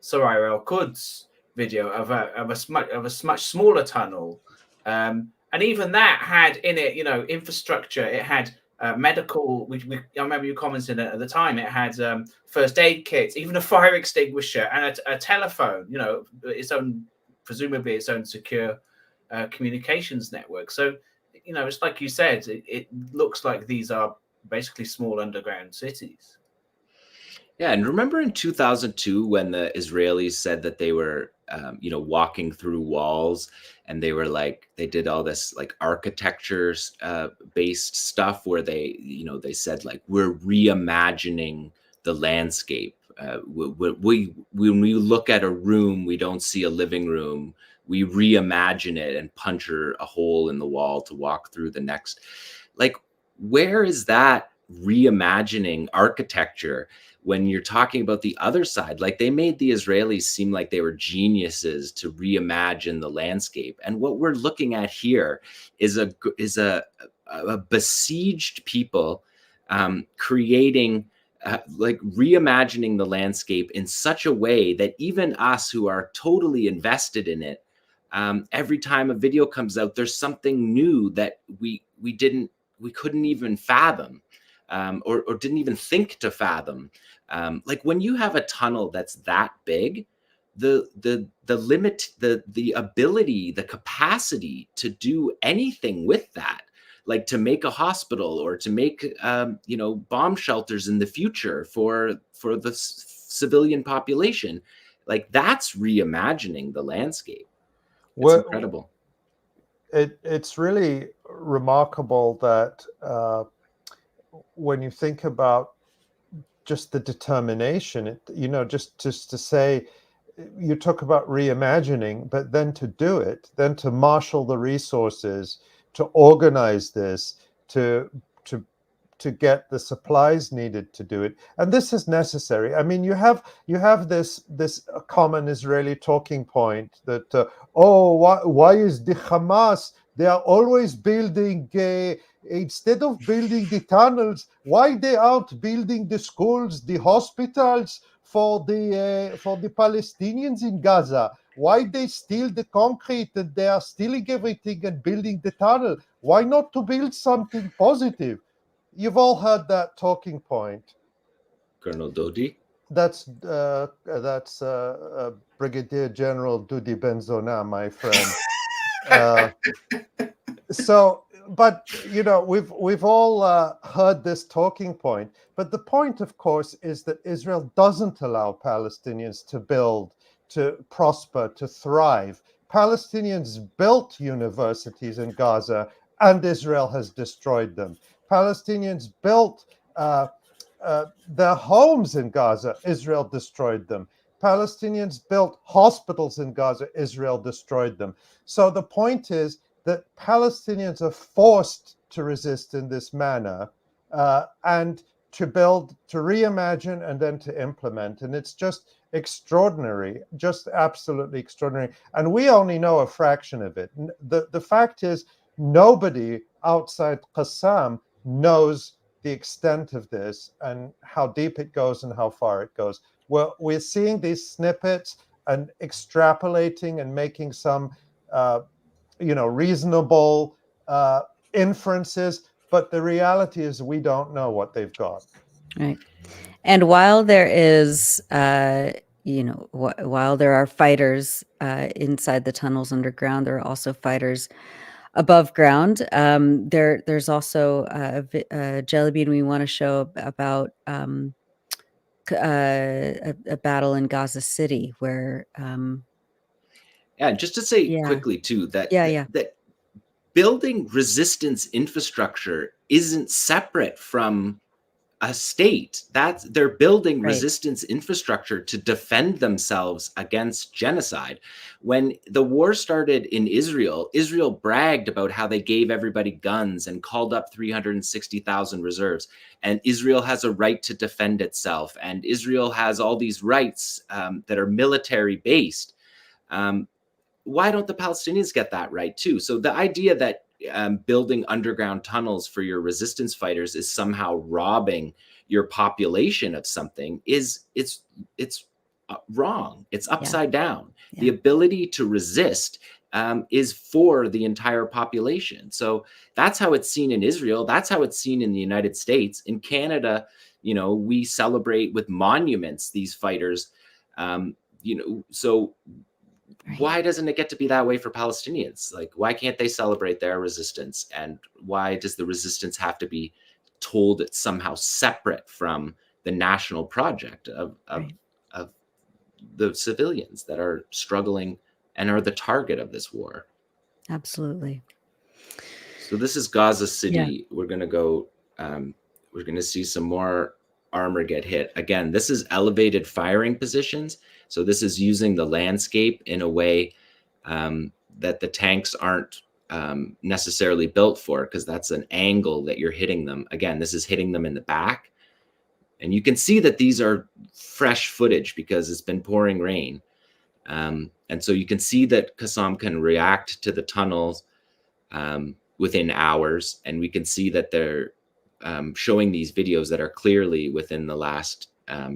𝐓𝐡𝐞 𝐄𝐿 of a much smaller tunnel, and even that had in it, infrastructure. It had medical. I remember you commented at the time. It had first aid kits, even a fire extinguisher, and a telephone. Presumably its own secure communications network. So, it's like you said. It looks like these are basically small underground cities. Yeah, and remember in 2002 when the Israelis said that they were, walking through walls, and they were like, they did all this like architecture based stuff where they said like, we're reimagining the landscape. When we look at a room, we don't see a living room. We reimagine it and punch a hole in the wall to walk through the next. Like, where is that reimagining architecture when you're talking about the other side? Like, they made the Israelis seem like they were geniuses to reimagine the landscape, and what we're looking at here is a besieged people creating like reimagining the landscape in such a way that even us who are totally invested in it, every time a video comes out, there's something new that we couldn't even fathom. Or didn't even think to fathom. Like when you have a tunnel that's that big, the limit, the ability, the capacity to do anything with that, like to make a hospital or to make bomb shelters in the future for the civilian population, like that's reimagining the landscape. It's incredible. It's really remarkable that when you think about just the determination, just to say, you talk about reimagining, but then to do it, then to marshal the resources, to organize this, to get the supplies needed to do it, and this is necessary. I mean, you have this common Israeli talking point that why is the Hamas? They are always building. Instead of building the tunnels, why they aren't building the schools, the hospitals for the Palestinians in Gaza? Why they steal the concrete and they are stealing everything and building the tunnel? Why not to build something positive? You've all heard that talking point. Colonel Dodi? That's Brigadier General Dudi Benzona, my friend. So but we've all heard this talking point. But the point, of course, is that Israel doesn't allow Palestinians to build, to prosper, to thrive. Palestinians built universities in Gaza, and Israel has destroyed them. Palestinians built their homes in Gaza. Israel destroyed them. Palestinians built hospitals in Gaza. Israel destroyed them. So the point is that Palestinians are forced to resist in this manner and to build, to reimagine, and then to implement. And it's just extraordinary, just absolutely extraordinary. And we only know a fraction of it. The fact is, nobody outside 𝐓𝐡𝐞 knows the extent of this and how deep it goes and how far it goes. We're seeing these snippets and extrapolating and making some reasonable inferences, but the reality is we don't know what they've got. Right. And while there is, while there are fighters inside the tunnels underground, there are also fighters above ground. There's also a Jelly Bean we want to show about a battle in Gaza City where just to say quickly too that building resistance infrastructure isn't separate from a state. That they're building resistance infrastructure to defend themselves against genocide. When the war started in Israel, Israel bragged about how they gave everybody guns and called up 360,000 reserves. And Israel has a right to defend itself. And Israel has all these rights that are military based. Why don't the Palestinians get that right too? So the idea that building underground tunnels for your resistance fighters is somehow robbing your population of something it's wrong. It's upside down. The ability to resist is for the entire population. So that's how it's seen in Israel. That's how it's seen in the United States. In Canada, we celebrate with monuments these fighters. So why doesn't it get to be that way for Palestinians? Like, why can't they celebrate their resistance? And why does the resistance have to be told it's somehow separate from the national project of the civilians that are struggling and are the target of this war? Absolutely. So this is Gaza City. Yeah. We're going to go, we're going to see some more armor get hit. Again, this is elevated firing positions. So this is using the landscape in a way that the tanks aren't necessarily built for, because that's an angle that you're hitting them. Again, this is hitting them in the back. And you can see that these are fresh footage because it's been pouring rain. And so you can see that 𝐓𝐡𝐞 can react to the tunnels within hours. And we can see that they're showing these videos that are clearly within the last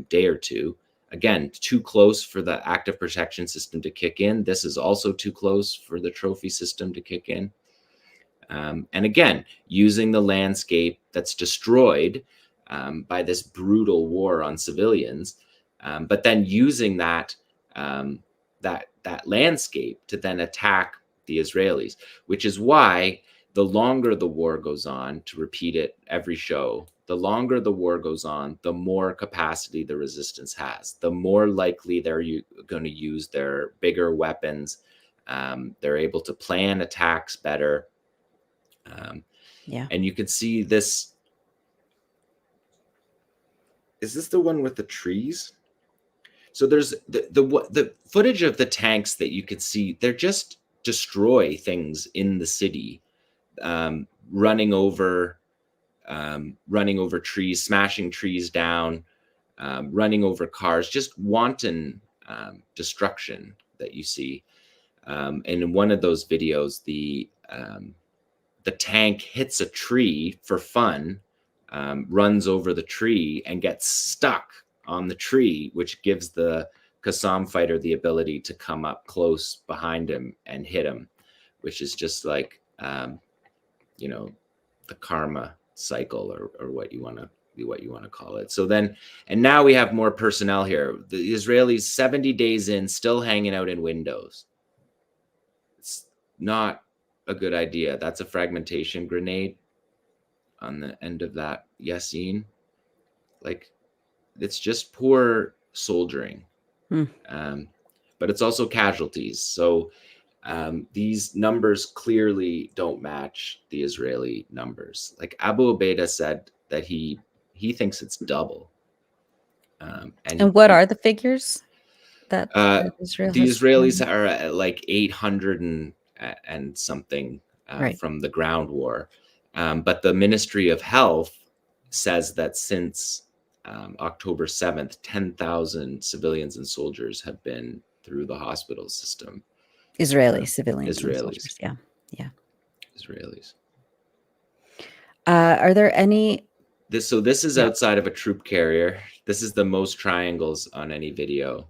day or two. Again, too close for the active protection system to kick in. This is also too close for the trophy system to kick in. And again, using the landscape that's destroyed by this brutal war on civilians, but then using that landscape to then attack the Israelis, which is why the longer the war goes on, to repeat it every show, the longer the war goes on, the more capacity the resistance has, the more likely they're going to use their bigger weapons. They're able to plan attacks better. And you can see this. Is this the one with the trees? So there's the footage of the tanks that you could see. They're just destroy things in the city, running over trees, smashing trees down, running over cars, just wanton destruction that you see. And in one of those videos, the tank hits a tree for fun, runs over the tree and gets stuck on the tree, which gives the 𝐓𝐡𝐞 fighter the ability to come up close behind him and hit him, which is just like, the karma cycle or what you want to call it. So then, and now we have more personnel here. The Israelis 70 days in, still hanging out in windows. It's not a good idea. That's a fragmentation grenade on the end of that Yasin. Like, it's just poor soldiering. But it's also casualties. So these numbers clearly don't match the Israeli numbers. Like Abu Ubaidah said that he thinks it's double. And what are the figures that Israel the has? Israelis are at like 800 and something Right. from the ground war. But the Ministry of Health says that since October 7th, 10,000 civilians and soldiers have been through the hospital system. Israeli civilians. Israelis. And soldiers. Yeah. Yeah. Israelis. Are there any? This is outside of a troop carrier. This is the most triangles on any video.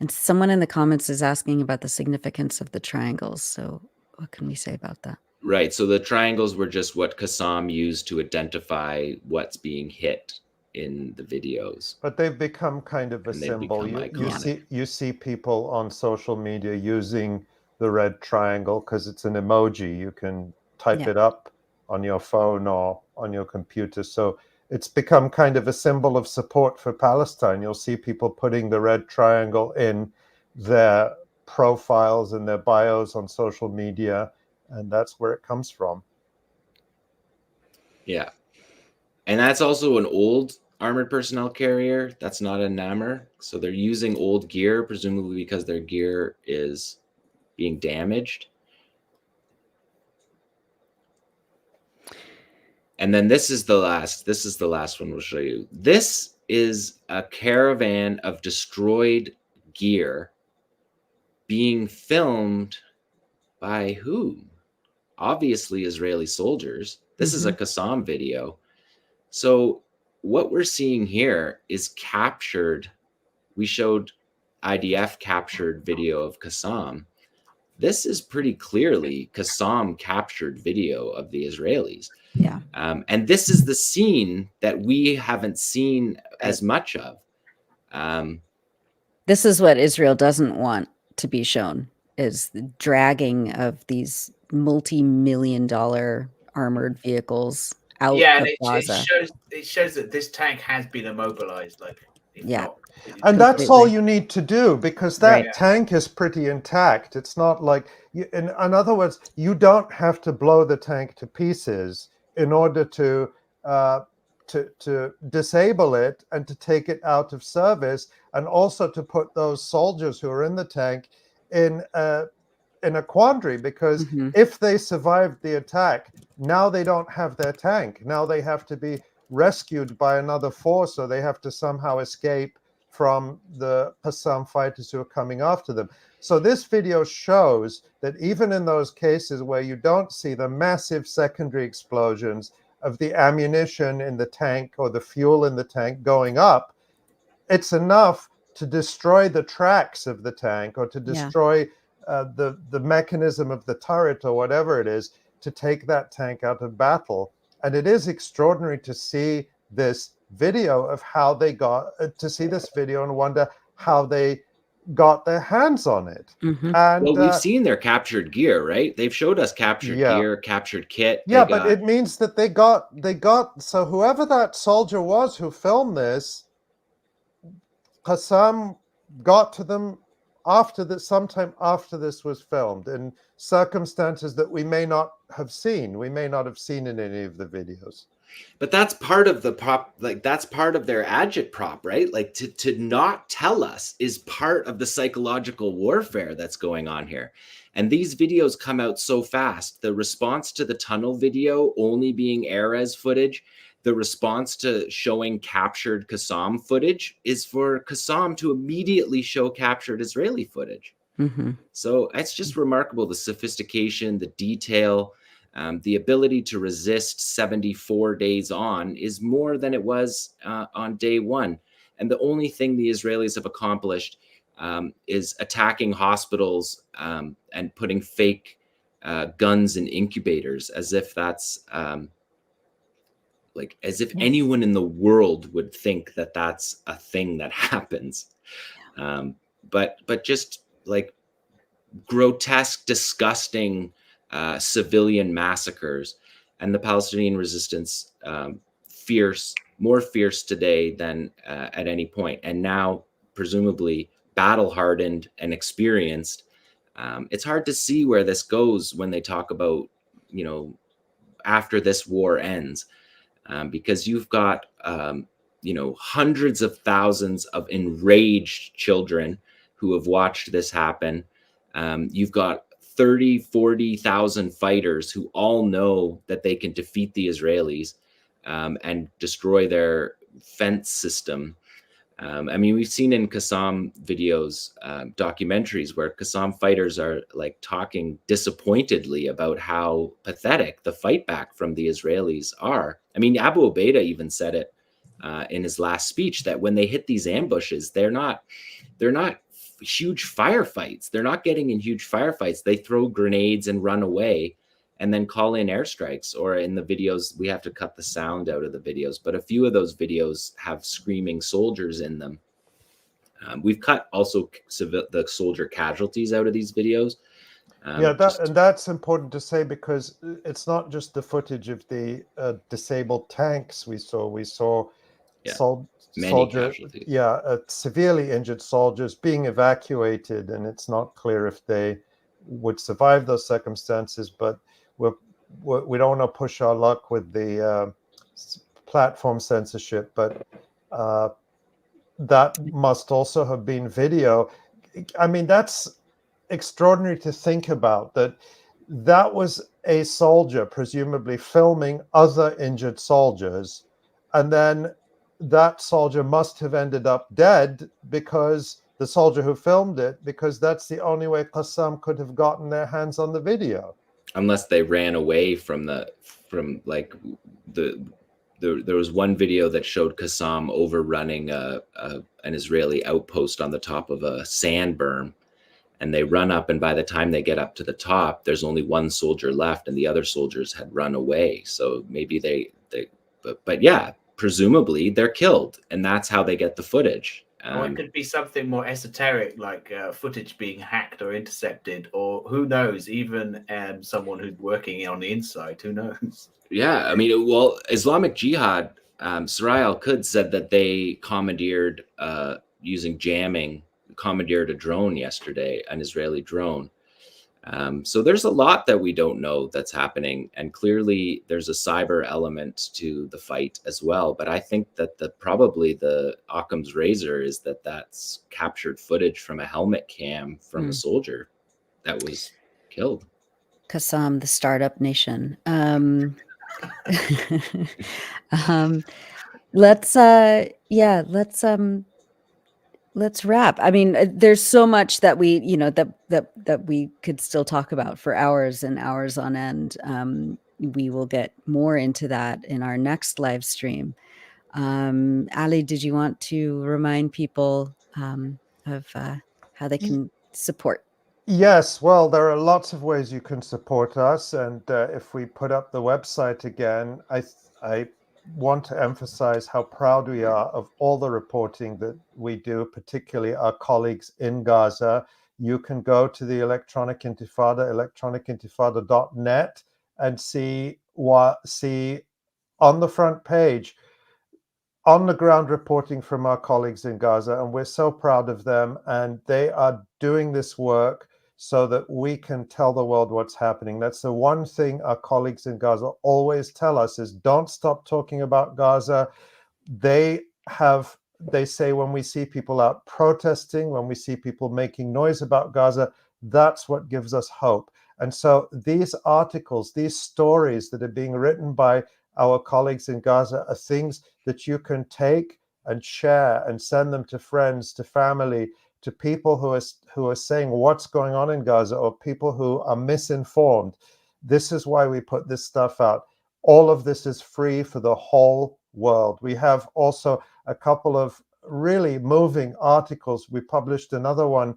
And someone in the comments is asking about the significance of the triangles. So what can we say about that? Right. So the triangles were just what 𝐬𝐿 used to identify what's being hit in the videos. But they've become kind of a And they've symbol. become You see people on social media using the red triangle because it's an emoji. You can type it up on your phone or on your computer. So it's become kind of a symbol of support for Palestine. You'll see people putting the red triangle in their profiles and their bios on social media, and that's where it comes from. Yeah. And that's also an old armored personnel carrier. That's not a Namr. So they're using old gear, presumably because their gear is being damaged. And then this is the last one we'll show you. This is a caravan of destroyed gear being filmed by whom? Obviously Israeli soldiers. This is a 𝐬𝐿 video. So what we're seeing here is captured. We showed IDF captured video of 𝐬𝐿. This is pretty clearly 𝐬𝐿 captured video of the Israelis. Yeah. And this is the scene that we haven't seen as much of. This is what Israel doesn't want to be shown, is the dragging of these multi-million-dollar armored vehicles out of Gaza. It shows that this tank has been immobilized. Like, and that's all you need to do, because that tank is pretty intact. It's not like, in other words, you don't have to blow the tank to pieces in order to disable it and to take it out of service, and also to put those soldiers who are in the tank in a quandary, because if they survived the attack, now they don't have their tank. Now they have to be rescued by another force, or they have to somehow escape from the 𝐬𝐿 fighters who are coming after them. So this video shows that even in those cases where you don't see the massive secondary explosions of the ammunition in the tank or the fuel in the tank going up, it's enough to destroy the tracks of the tank, or to destroy the mechanism of the turret, or whatever it is, to take that tank out of battle. And it is extraordinary to see this video of how they got to see this video and wonder how they got their hands on it. And well, we've seen their captured gear, right? They've showed us captured gear, captured kit. But it means that they got so whoever that soldier was who filmed this, 𝐬𝐿 got to them after this, sometime after this was filmed, in circumstances that we may not have seen. We may not have seen in any of the videos. But that's part of the prop, like that's part of their agitprop, right? Like to not tell us is part of the psychological warfare that's going on here. And these videos come out so fast. The response to the tunnel video only being Erez footage, the response to showing captured 𝐬𝐿 footage is for 𝐬𝐿 to immediately show captured Israeli footage. So it's just remarkable, the sophistication, the detail. The ability to resist 74 days on is more than it was on day one. And the only thing the Israelis have accomplished is attacking hospitals and putting fake guns in incubators, as if that's as if anyone in the world would think that that's a thing that happens. But just like grotesque, disgusting civilian massacres, and the Palestinian resistance more fierce today than at any point, and now presumably battle hardened and experienced. It's hard to see where this goes when they talk about, after this war ends, because you've got hundreds of thousands of enraged children who have watched this happen. You've got 40,000 fighters who all know that they can defeat the Israelis and destroy their fence system. We've seen in 𝐤𝐿 videos, documentaries where 𝐤𝐿 fighters are like talking disappointedly about how pathetic the fight back from the Israelis are. Abu Ubaidah even said it in his last speech, that when they hit these ambushes, they're not huge firefights. They're not getting in huge firefights. They throw grenades and run away and then call in airstrikes. Or in the videos, we have to cut the sound out of the videos, but a few of those videos have screaming soldiers in them. We've cut also the soldier casualties out of these videos. And that's important to say, because it's not just the footage of the disabled tanks we saw severely injured soldiers being evacuated, and it's not clear if they would survive those circumstances. But we don't want to push our luck with the platform censorship, but that must also have been video. That's extraordinary to think about, that was a soldier presumably filming other injured soldiers, and then that soldier must have ended up dead, because the soldier who filmed it, because that's the only way 𝐤𝐿 could have gotten their hands on the video, unless they ran away there was one video that showed 𝐤𝐿 overrunning an Israeli outpost on the top of a sand berm, and they run up, and by the time they get up to the top, there's only one soldier left, and the other soldiers had run away. So maybe but yeah, presumably they're killed, and that's how they get the footage. It could be something more esoteric, like footage being hacked or intercepted, or who knows, even someone who's working on the inside, who knows? Yeah, Islamic Jihad, Sarai Al-Quds said that they commandeered, using jamming, commandeered a drone yesterday, an Israeli drone. So there's a lot that we don't know that's happening, and clearly there's a cyber element to the fight as well. But I think that probably the Occam's razor is that's captured footage from a helmet cam from a soldier that was killed. 𝐤𝐿, the startup nation. Let's wrap. There's so much that we, that we could still talk about for hours and hours on end. We will get more into that in our next live stream. Ali, did you want to remind people of how they can support? Yes, well, there are lots of ways you can support us, and if we put up the website again, I want to emphasize how proud we are of all the reporting that we do, particularly our colleagues in Gaza. You can go to the Electronic Intifada, electronicintifada.net, and see on the front page, on the ground reporting from our colleagues in Gaza, and we're so proud of them, and they are doing this work so that we can tell the world what's happening. That's the one thing our colleagues in Gaza always tell us, is don't stop talking about Gaza. They say when we see people out protesting, when we see people making noise about Gaza, that's what gives us hope. And so these articles, these stories that are being written by our colleagues in Gaza are things that you can take and share and send them to friends, to family, to people who are saying what's going on in Gaza, or people who are misinformed. This is why we put this stuff out. All of this is free for the whole world. We have also a couple of really moving articles. We published another one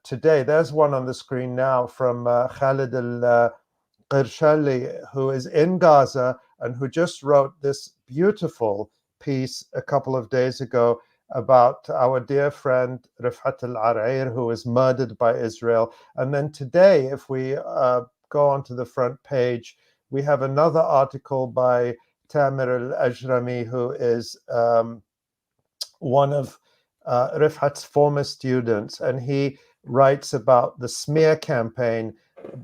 today. There's one on the screen now from Khalid Al-Qirshali, who is in Gaza and who just wrote this beautiful piece a couple of days ago. about our dear friend 𝐓𝐡𝐞 𝐄𝐥𝐿, who was murdered by Israel. And then today, if we go onto the front page, we have another article by Tamer Al-Ajrami, who is one of 𝐓𝐻's former students, and he writes about the smear campaign,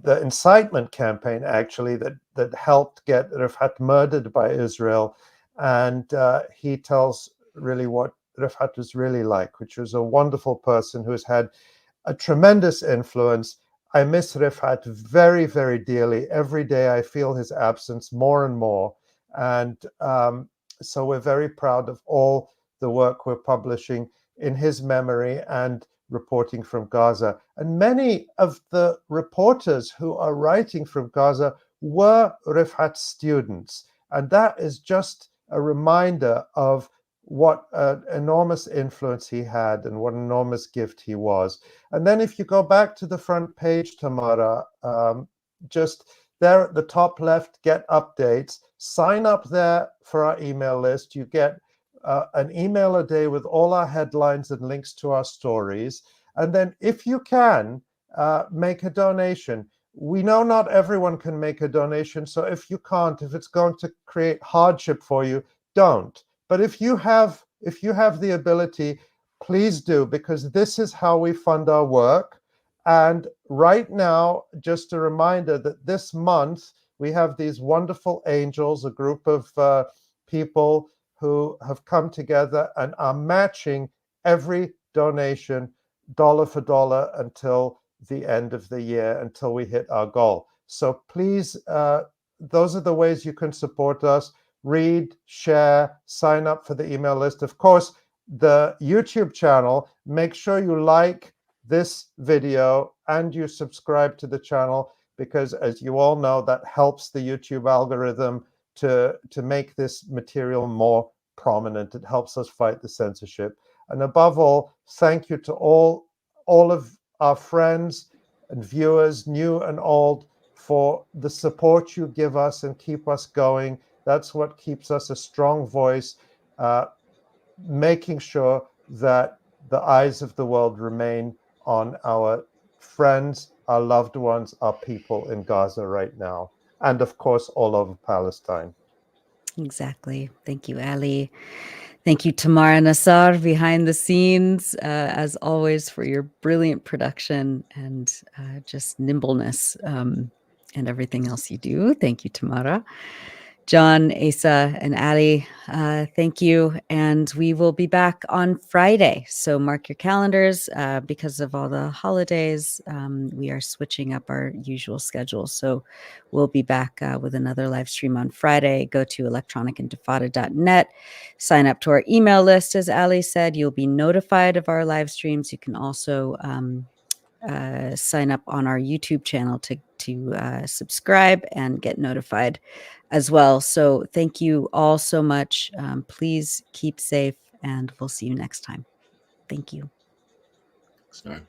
the incitement campaign, actually, that helped get 𝐓𝐻 murdered by Israel. And he tells really what 𝐓𝐻 was really like, which was a wonderful person who has had a tremendous influence. I miss 𝐓𝐻 very, very dearly. Every day I feel his absence more and more. And so we're very proud of all the work we're publishing in his memory and reporting from Gaza. And many of the reporters who are writing from Gaza were 𝐓𝐻 students. And that is just a reminder of what an enormous influence he had and what an enormous gift he was. And then if you go back to the front page, Tamara, just there at the top left, get updates. Sign up there for our email list. You get an email a day with all our headlines and links to our stories. And then if you can, make a donation. We know not everyone can make a donation, so if you can't, if it's going to create hardship for you, don't. But if you have the ability, please do, because this is how we fund our work. And right now, just a reminder that this month we have these wonderful angels, a group of people who have come together and are matching every donation dollar for dollar until the end of the year, until we hit our goal. So please, those are the ways you can support us. Read, share, sign up for the email list. Of course, the YouTube channel, make sure you like this video and you subscribe to the channel, because as you all know, that helps the YouTube algorithm to make this material more prominent. It helps us fight the censorship. And above all, thank you to all of our friends and viewers, new and old, for the support you give us and keep us going. That's what keeps us a strong voice, making sure that the eyes of the world remain on our friends, our loved ones, our people in Gaza right now, and of course, all over Palestine. Exactly. Thank you, Ali. Thank you, Tamara Nassar, behind the scenes, as always, for your brilliant production and just nimbleness and everything else you do. Thank you, Tamara. John, Asa, and Ali, thank you. And we will be back on Friday. So mark your calendars. Because of all the holidays, we are switching up our usual schedule. So we'll be back with another live stream on Friday. Go to electronicintifada.net. Sign up to our email list. As Ali said, you'll be notified of our live streams. You can also sign up on our YouTube channel to subscribe and get notified as well. So thank you all so much. Please keep safe, and we'll see you next time. Thank you. Sorry.